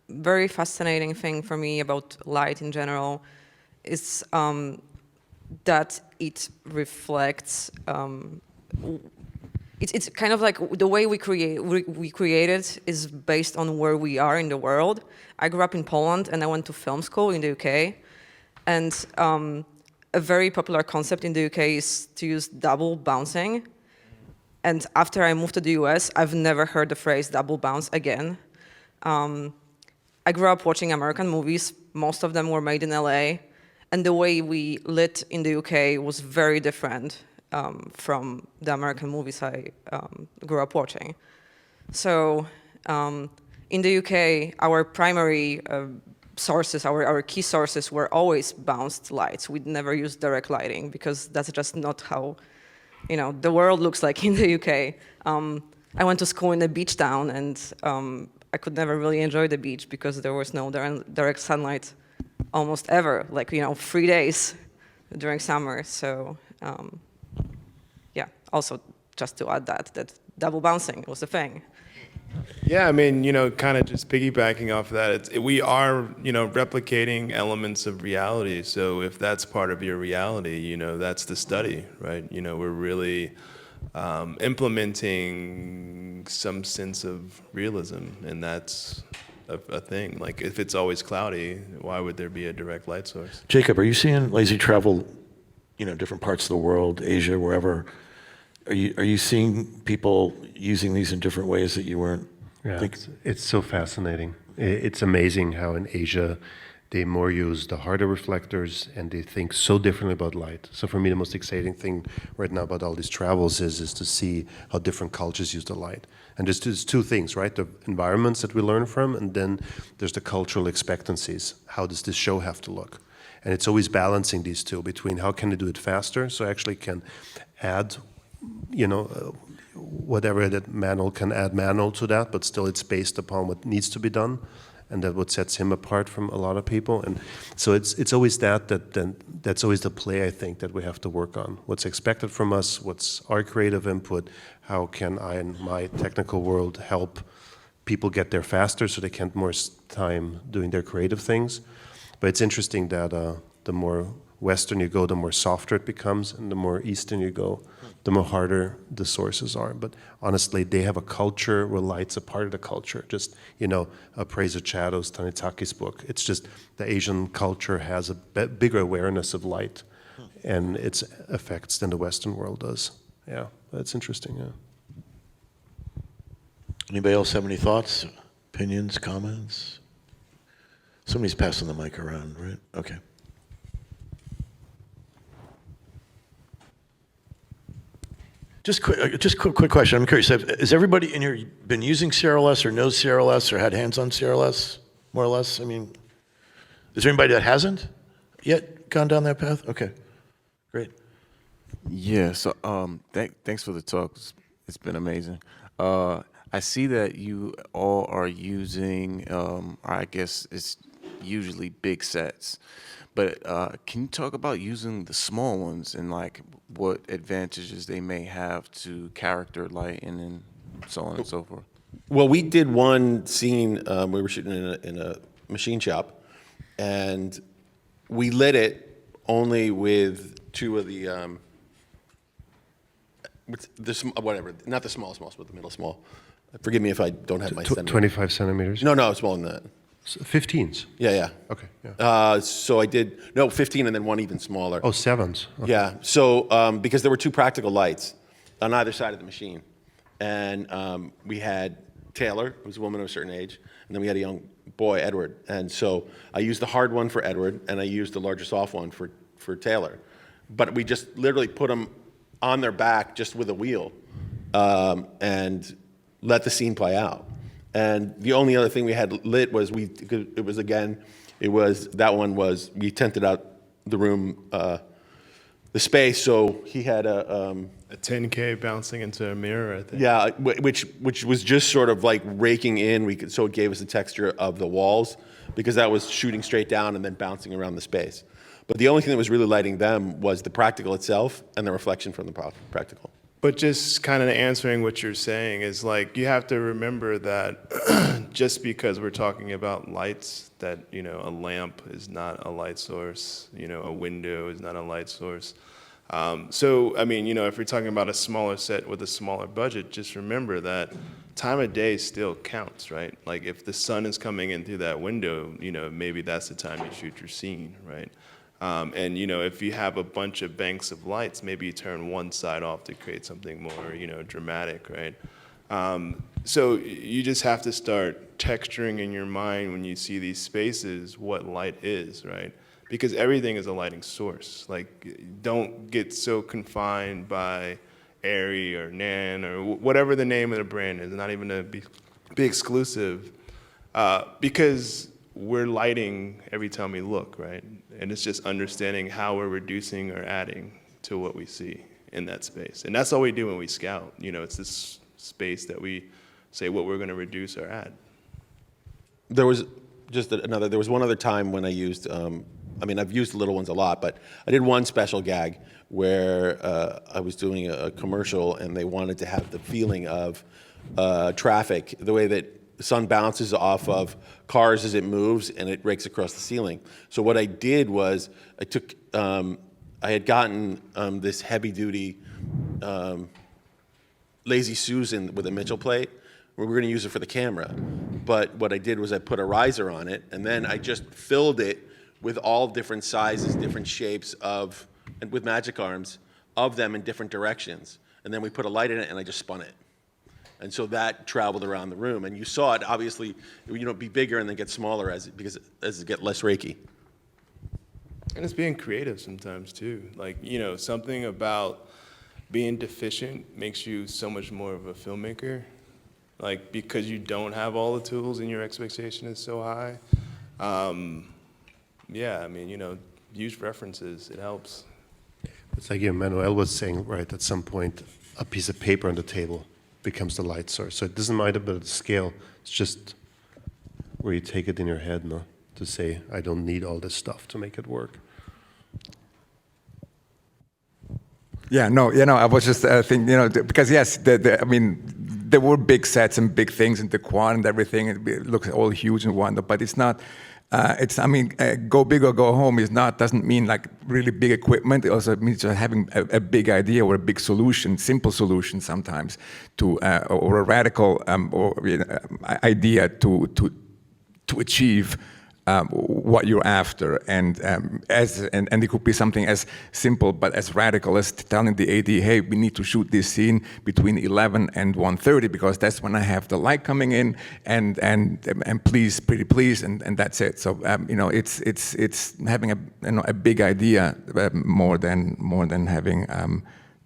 very fascinating thing for me about light in general is that it reflects. It's kind of like the way we create it is based on where we are in the world. I grew up in Poland and I went to film school in the UK, and a very popular concept in the UK is to use double bouncing. And after I moved to the US, I've never heard the phrase double bounce again. I grew up watching American movies. Most of them were made in LA. And the way we lit in the UK was very different from the American movies I grew up watching. So in the UK, our primary sources, our key sources were always bounced lights. We'd never use direct lighting because that's just not how the world looks like in the UK. I went to school in a beach town, and I could never really enjoy the beach because there was no direct sunlight almost ever, 3 days during summer. So yeah, also just to add that double bouncing was a thing. Yeah, I mean, kind of just piggybacking off of that, we are, replicating elements of reality. So if that's part of your reality, that's the study, right? We're really implementing some sense of realism, and that's a thing. Like, if it's always cloudy, why would there be a direct light source? Jakob, are you seeing lazy travel, different parts of the world, Asia, wherever? Are you seeing people using these in different ways that you weren't thinking? It's so fascinating. It's amazing how in Asia they more use the harder reflectors and they think so differently about light. So for me, the most exciting thing right now about all these travels is to see how different cultures use the light. And there's two things, right? The environments that we learn from, and then there's the cultural expectancies. How does this show have to look? And it's always balancing these two between how can I do it faster, so I actually can add whatever that manual can add manual to that, but still it's based upon what needs to be done, and that what sets him apart from a lot of people. And so it's always that's always the play, I think, that we have to work on. What's expected from us, what's our creative input, how can I in my technical world help people get there faster so they can more time doing their creative things. But it's interesting that the more Western you go, the more softer it becomes, and the more Eastern you go, the more harder the sources are. But honestly, they have a culture where light's a part of the culture. Just, Praise of Shadows, Tanitaki's book. It's just the Asian culture has a bigger awareness of light and its effects than the Western world does. Yeah, that's interesting, yeah. Anybody else have any thoughts, opinions, comments? Somebody's passing the mic around, right? Okay. Just quick question. I'm curious. Has everybody in here been using CRLS or knows CRLS or had hands on CRLS, more or less? I mean, is there anybody that hasn't yet gone down that path? Okay, great. Yeah. So thanks for the talk. It's been amazing. I see that you all are using, I guess it's usually big sets. But can you talk about using the small ones and what advantages they may have to character light and then so on and so forth? Well, we did one scene, we were shooting in a machine shop, and we lit it only with two of the, whatever, not the small, but the middle small. Forgive me if I don't have my centimeters. 25 centimeters? No, smaller than that. 15s? Yeah. Okay, yeah. So I did, 15 and then one even smaller. Oh, 7s. Okay. Yeah, so because there were two practical lights on either side of the machine. And we had Taylor, who was a woman of a certain age, and then we had a young boy, Edward. And so I used the hard one for Edward, and I used the larger soft one for Taylor. But we just literally put them on their back just with a wheel and let the scene play out. And the only other thing we had lit was we tented out the room, the space. So he had a 10K bouncing into a mirror, I think. Yeah, which was just sort of like raking in. So it gave us the texture of the walls because that was shooting straight down and then bouncing around the space. But the only thing that was really lighting them was the practical itself and the reflection from the practical. But just kind of answering what you're saying is like, you have to remember that just because we're talking about lights, that, you know, a lamp is not a light source, you know, a window is not a light source. So, I mean, you know, if you're talking about a smaller set with a smaller budget, just remember that time of day still counts, right? Like if the sun is coming in through that window, you know, maybe that's the time you shoot your scene, right? And, you know, if you have a bunch of banks of lights, maybe you turn one side off to create something more, you know, dramatic, right? So you just have to start texturing in your mind when you see these spaces what light is, right? Because everything is a lighting source. Like, don't get so confined by Airy or Nan or whatever the name of the brand is, not even to be exclusive, because we're lighting every time we look, right? And it's just understanding how we're reducing or adding to what we see in that space. And that's all we do when we scout. You know, it's this space that we say what we're going to reduce or add. There was there was one other time when I used, I mean, I've used little ones a lot, but I did one special gag where I was doing a commercial and they wanted to have the feeling of traffic, the way that the sun bounces off of cars as it moves and it rakes across the ceiling. So what I did was I took, I had gotten this heavy duty Lazy Susan with a Mitchell plate. We were gonna use it for the camera. But what I did was I put a riser on it and then I just filled it with all different sizes, different shapes of, and with magic arms of them in different directions. And then we put a light in it and I just spun it. And so that traveled around the room, and you saw it obviously, you know, be bigger and then get smaller as it get less reiki. And it's being creative sometimes too. Like, you know, something about being deficient makes you so much more of a filmmaker. Like, because you don't have all the tools and your expectation is so high. Yeah, I mean, you know, use references, it helps. It's like Manuel was saying, right, at some point, a piece of paper on the table becomes the light source. So it doesn't matter about the scale, it's just where you take it in your head, no? To say, I don't need all this stuff to make it work. Yeah, no, you know, I was just thinking, you know, because yes, I mean, there were big sets and big things in the quad and everything. It looks all huge and wonderful, but it's not. I mean, go big or go home doesn't mean like really big equipment. It also means just having a big idea or a big solution, simple solution sometimes, to or a radical idea to achieve what you're after, and it could be something as simple but as radical as telling the AD, hey, we need to shoot this scene between 11 and 1:30 because that's when I have the light coming in, and please, pretty please, and that's it. So you know, it's having a big idea more than having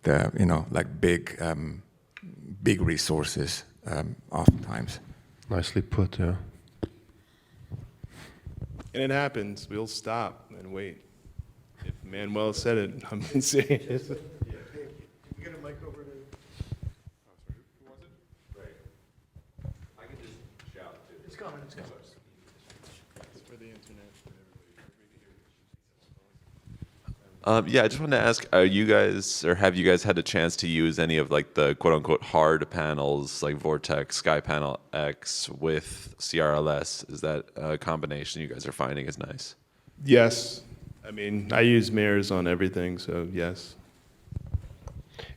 the, you know, like big resources oftentimes. Nicely put, yeah. And it happens. We'll stop and wait. If Manuel said it, I'm being serious. Yeah, hey, we get a mic over to. Oh, sorry, who was it? Right. I can just shout too. It's coming. It's coming. It's for the internet. Yeah, I just wanted to ask, are you guys, or have you guys had a chance to use any of like the quote unquote hard panels like Vortex, Sky Panel X with CRLS? Is that a combination you guys are finding is nice? Yes. I mean, I use mirrors on everything, so yes.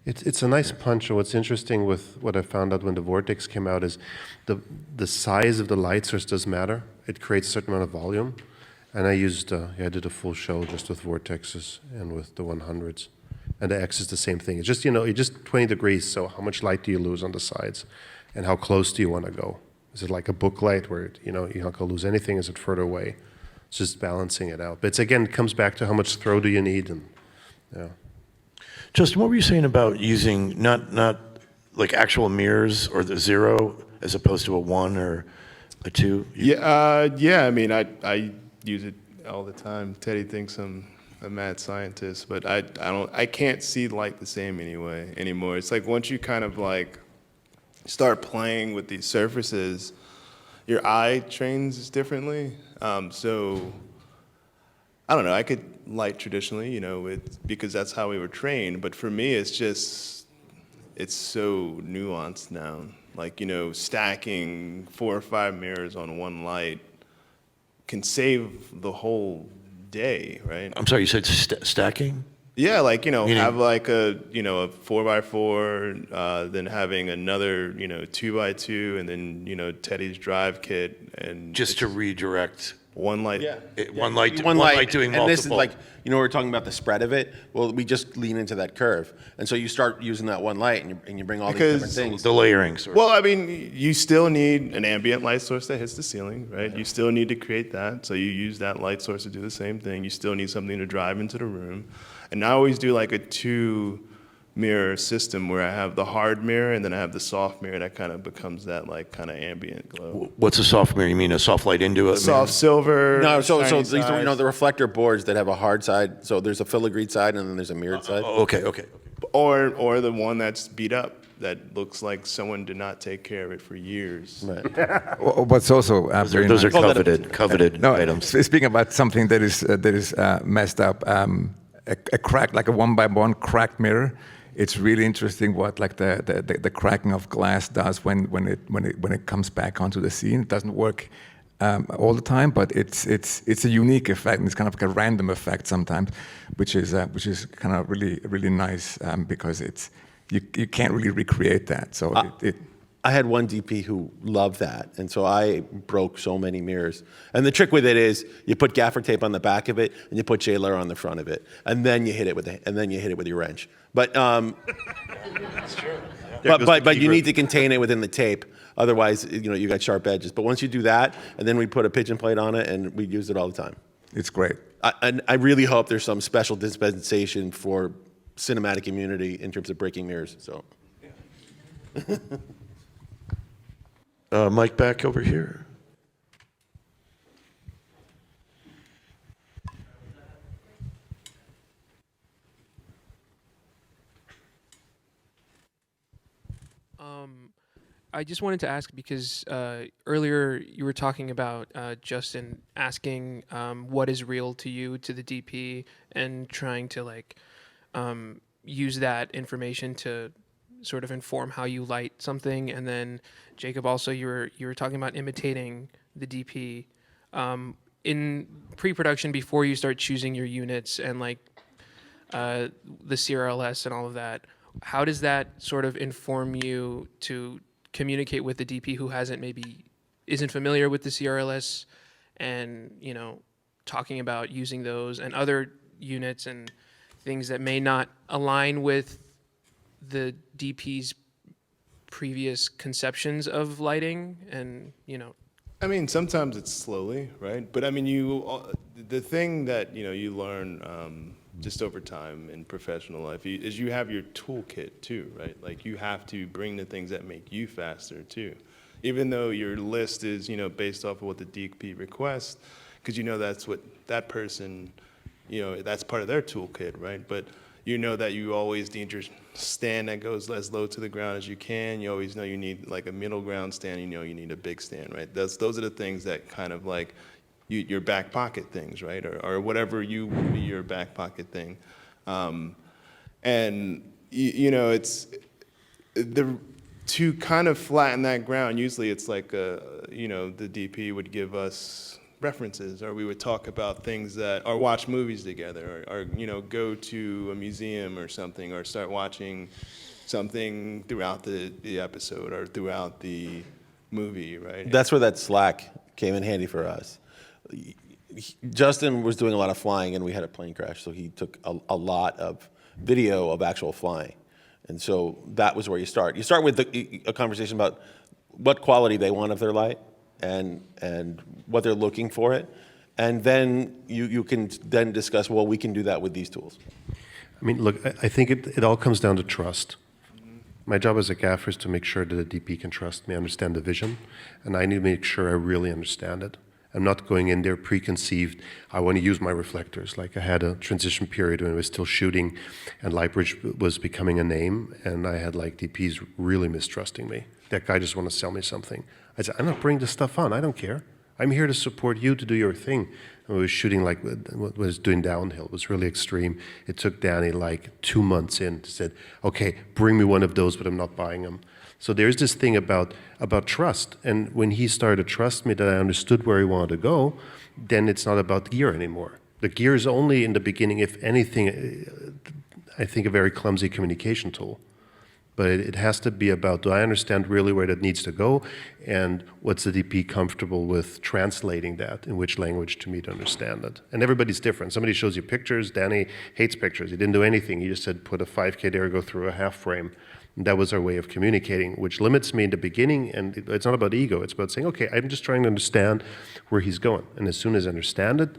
It's a nice punch, and what's interesting with what I found out when the Vortex came out is the size of the light source does matter. It creates a certain amount of volume. And I used, I did a full show just with Vortexes and with the 100s. And the X is the same thing. It's just, you know, it's just 20 degrees, so how much light do you lose on the sides? And how close do you want to go? Is it like a book light where, you know, you're not going to lose anything? Is it further away? It's just balancing it out. But it's, again, it comes back to how much throw do you need, and, yeah. Justyn, what were you saying about using not like actual mirrors or the 0 as opposed to a 1 or a 2? Yeah, I mean, I use it all the time. Teddy thinks I'm a mad scientist, but I can't see light the same anymore. It's like once you kind of like start playing with these surfaces, your eye trains differently. So I don't know, I could light traditionally, you know, because that's how we were trained. But for me, it's just, it's so nuanced now. Like, you know, stacking 4 or 5 mirrors on one light can save the whole day, right? I'm sorry, you said stacking? Yeah, like, you know, Meaning- have like a 4x4, then having another, 2x2, and then, Teddy's drive kit, and Just to redirect. one light. One light doing multiple. And this is like, we're talking about the spread of it. Well, we just lean into that curve. And so you start using that one light and you bring all these different things. The layering sort of. Well, I mean, you still need an ambient light source that hits the ceiling, right? You still need to create that. So you use that light source to do the same thing. You still need something to drive into the room. And I always do like a 2-mirror system where I have the hard mirror and then I have the soft mirror that kind of becomes that like kind of ambient glow. What's a soft mirror? You mean a soft light into it? Soft silver. No, so shiny these are, sides. the reflector boards that have a hard side. So there's a filigreed side and then there's a mirrored side. Okay. Or the one that's beat up that looks like someone did not take care of it for years. Right. What's also very Those are nice- coveted items. Speaking about something that is messed up, a crack, like a 1x1 cracked mirror. It's really interesting what like the cracking of glass does when it comes back onto the scene. It doesn't work all the time, but it's a unique effect, and it's kind of like a random effect sometimes, which is kind of really nice because you can't really recreate that. So I had one DP who loved that, and so I broke so many mirrors. And the trick with it is you put gaffer tape on the back of it, and you put J-layer on the front of it, and then you hit it with your wrench. But That's true. but you need to contain it within the tape, otherwise you got sharp edges. But once you do that, and then we put a pigeon plate on it, and we use it all the time. It's great. And I really hope there's some special dispensation for cinematic immunity in terms of breaking mirrors. So. Mike back over here. I just wanted to ask because earlier you were talking about Justyn asking what is real to you, to the DP, and trying to use that information to sort of inform how you light something. And then Jakob, also you were talking about imitating the DP in pre-production before you start choosing your units and the CRLS and all of that. How does that sort of inform you to communicate with the DP who isn't familiar with the CRLS, and talking about using those and other units and things that may not align with the DP's previous conceptions of lighting? And I mean, sometimes it's slowly, right? But I mean, the thing that you learn just over time in professional life is you have your toolkit too, right? Like you have to bring the things that make you faster too, even though your list is based off of what the DP requests, because that's what that person, that's part of their toolkit, right? But that you always need your stand that goes as low to the ground as you can. You always know you need like a middle ground stand. You need a big stand, right? Those are the things that kind of like your back pocket things, right? Or whatever you would be your back pocket thing. And it's to kind of flatten that ground. Usually it's like the DP would give us references, or we would talk about things or watch movies together, or go to a museum or something, or start watching something throughout the episode or throughout the movie, right? That's where that Slack came in handy for us. Justyn was doing a lot of flying, and we had a plane crash, so he took a lot of video of actual flying. And so that was where you start. You start with a conversation about what quality they want of their light, and what they're looking for it, and then you can then discuss, well, we can do that with these tools. I mean, look, I think it all comes down to trust. My job as a gaffer is to make sure that the DP can trust me, understand the vision, and I need to make sure I really understand it. I'm not going in there preconceived, I want to use my reflectors. Like I had a transition period when I was still shooting and Lightbridge was becoming a name, and I had like DPs really mistrusting me. That guy just want to sell me something. I said, I'm not bringing this stuff on, I don't care. I'm here to support you to do your thing. And we were shooting like what was doing downhill. It was really extreme. It took Danny like 2 months in to said, okay, bring me one of those, but I'm not buying them. So there's this thing about trust. And when he started to trust me that I understood where he wanted to go, then it's not about gear anymore. The gear is only in the beginning, if anything, I think a very clumsy communication tool. But it has to be about, do I understand really where that needs to go? And what's the DP comfortable with translating that, in which language to me to understand it? And everybody's different. Somebody shows you pictures. Danny hates pictures. He didn't do anything. He just said, put a 5K there, go through a half frame. And that was our way of communicating, which limits me in the beginning. And it's not about ego. It's about saying, okay, I'm just trying to understand where he's going. And as soon as I understand it,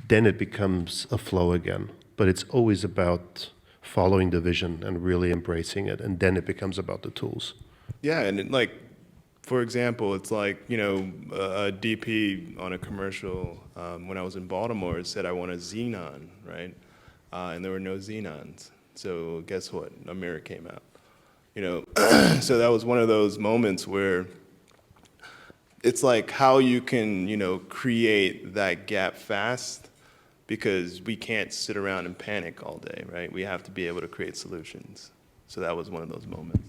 then it becomes a flow again. But it's always about following the vision and really embracing it, and then it becomes about the tools. Yeah, and like, for example, it's like, you know, a DP on a commercial when I was in Baltimore said I want a xenon, right? And there were no xenons. So guess what? A mirror came out. You know, so that was one of those moments where it's like how you can, you know, create that gap fast, because we can't sit around and panic all day, right? We have to be able to create solutions. So that was one of those moments.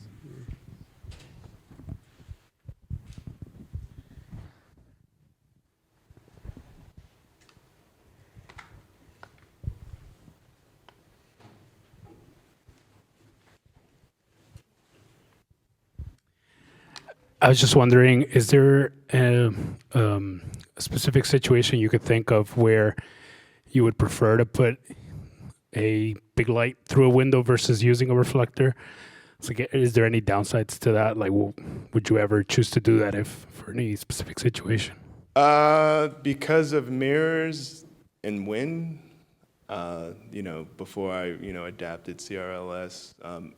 I was just wondering, is there a specific situation you could think of where you would prefer to put a big light through a window versus using a reflector? It's like, is there any downsides to that? Like, would you ever choose to do that if for any specific situation? Because of mirrors and wind, you know, before I, you know, adapted CRLS,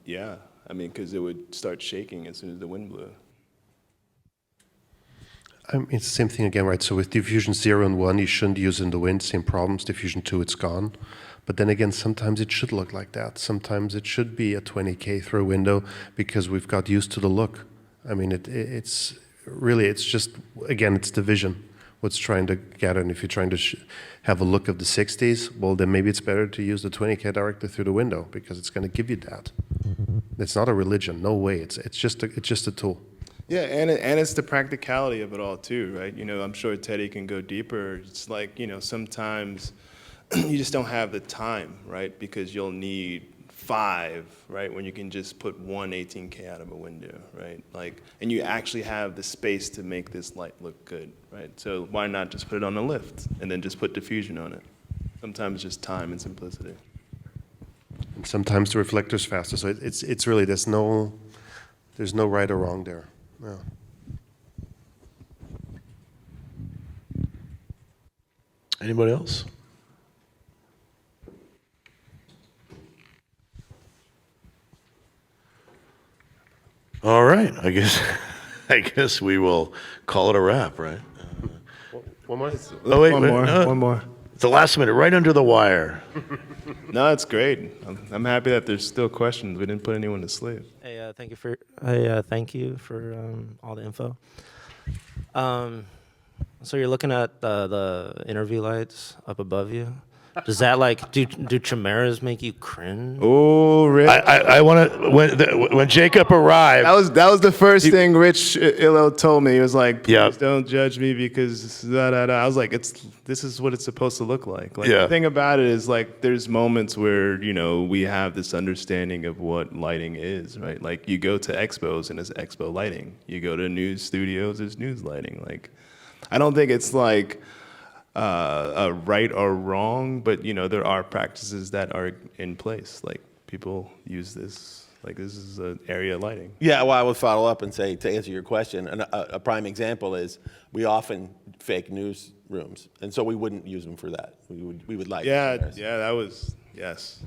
yeah. I mean, because it would start shaking as soon as the wind blew. It's the same thing again, right? So with diffusion 0 and 1, you shouldn't use in the wind, same problems. Diffusion 2, it's gone. But then again, sometimes it should look like that. Sometimes it should be a 20K through a window because we've got used to the look. I mean, it's really, it's just, again, it's the vision, what's trying to get. And if you're trying to have a look of the 60s, well, then maybe it's better to use the 20K directly through the window because it's going to give you that. It's not a religion, no way. It's just a tool. Yeah, and it's the practicality of it all too, right? You know, I'm sure Teddy can go deeper. It's like, you know, sometimes you just don't have the time, right? Because you'll need 5, right? When you can just put one 18K out of a window, right? Like, and you actually have the space to make this light look good, right? So why not just put it on a lift and then just put diffusion on it? Sometimes just time and simplicity. And sometimes the reflector's faster. So it's really, there's no right or wrong there. Yeah. Anybody else? All right, I guess we will call it a wrap, right? One more? Oh, wait, One more. It's the last minute, right under the wire. No, it's great. I'm happy that there's still questions. We didn't put anyone to sleep. Hey, thank you for all the info. So you're looking at the interview lights up above you. Does that like do chimeras make you cringe? Oh, Rich! I want to when Jakob arrived. That was the first thing Rich Illo told me. He was like, "Please Yeah. don't judge me because da da da." I was like, this is what it's supposed to look like." Like Yeah. the thing about it is like there's moments where, you know, we have this understanding of what lighting is, right? Like you go to expos and it's expo lighting. You go to news studios, it's news lighting. Like I don't think it's like a right or wrong, but you know there are practices that are in place. Like people use this, like this is an area of lighting. Yeah, well, I would follow up and say, to answer your question, a prime example is we often fake news rooms, and so we wouldn't use them for that. We would light. Yeah, that was, yes,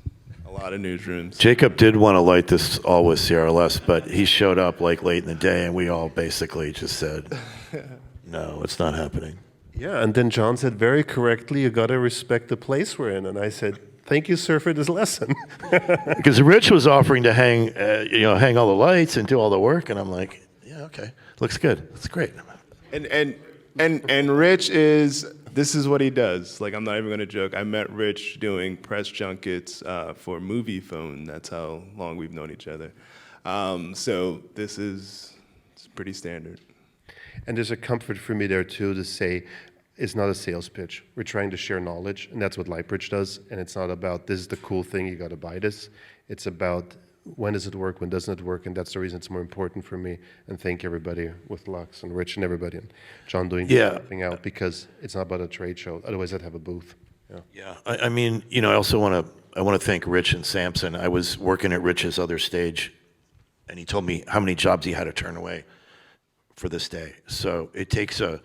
a lot of newsrooms. Jakob did want to light this all with CRLS, but he showed up like late in the day, and we all basically just said, no, it's not happening. Yeah, and then John said very correctly, you got to respect the place we're in. And I said, thank you, sir, for this lesson. Because Rich was offering to hang all the lights and do all the work, and I'm like, yeah, okay, looks good, it's great. And Rich is this is what he does. Like, I'm not even gonna joke. I met Rich doing press junkets for Movie Phone. That's how long we've known each other. So this is it's pretty standard. And there's a comfort for me there too to say it's not a sales pitch. We're trying to share knowledge, and that's what Lightbridge does. And it's not about this is the cool thing, you got to buy this. It's about when does it work, when doesn't it work, and that's the reason it's more important for me. And thank everybody with Lux and Rich and everybody and John doing helping out, because it's not about a trade show. Otherwise, I'd have a booth. Yeah, I mean, you know, I also want to thank Rich and Samson. I was working at Rich's other stage, and he told me how many jobs he had to turn away for this day. So it takes a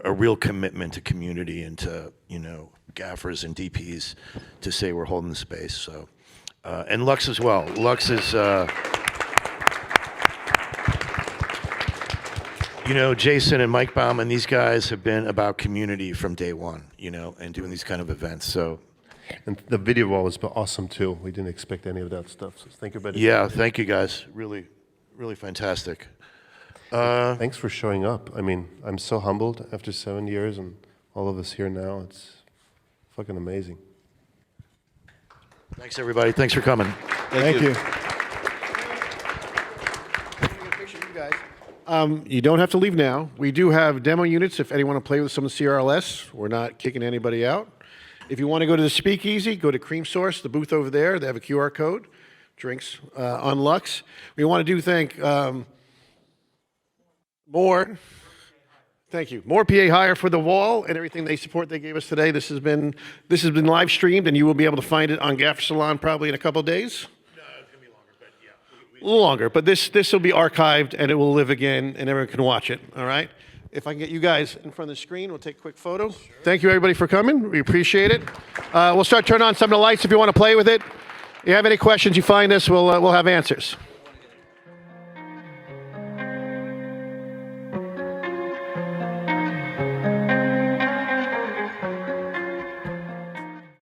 real commitment to community and to, you know, gaffers and DPs to say we're holding the space. So, and Lux as well. Lux is, you know, Jason and Mike Baum and these guys have been about community from day one, you know, and doing these kind of events. So, and the video wall was awesome too. We didn't expect any of that stuff. So thank you, everybody. Yeah, thank you guys. Really, really fantastic. Thanks for showing up. I mean, I'm so humbled after 7 years and all of us here now. It's fucking amazing. Thanks, everybody. Thanks for coming. Thank you. You don't have to leave now. We do have demo units if anyone want to play with some of the CRLS. We're not kicking anybody out. If you want to go to the Speakeasy, go to Cream Source, the booth over there. They have a QR code. Drinks on Lux. We want to thank thank you. More PA Hire for the wall and everything they gave us today. This has been live streamed, and you will be able to find it on Gaffers Salon probably in a couple of days. No, it's gonna be longer, but yeah. A little longer, but this will be archived and it will live again, and everyone can watch it. All right. If I can get you guys in front of the screen, we'll take a quick photo. Sure. Thank you everybody for coming. We appreciate it. We'll start turning on some of the lights if you want to play with it. If you have any questions, you find us. We'll have answers.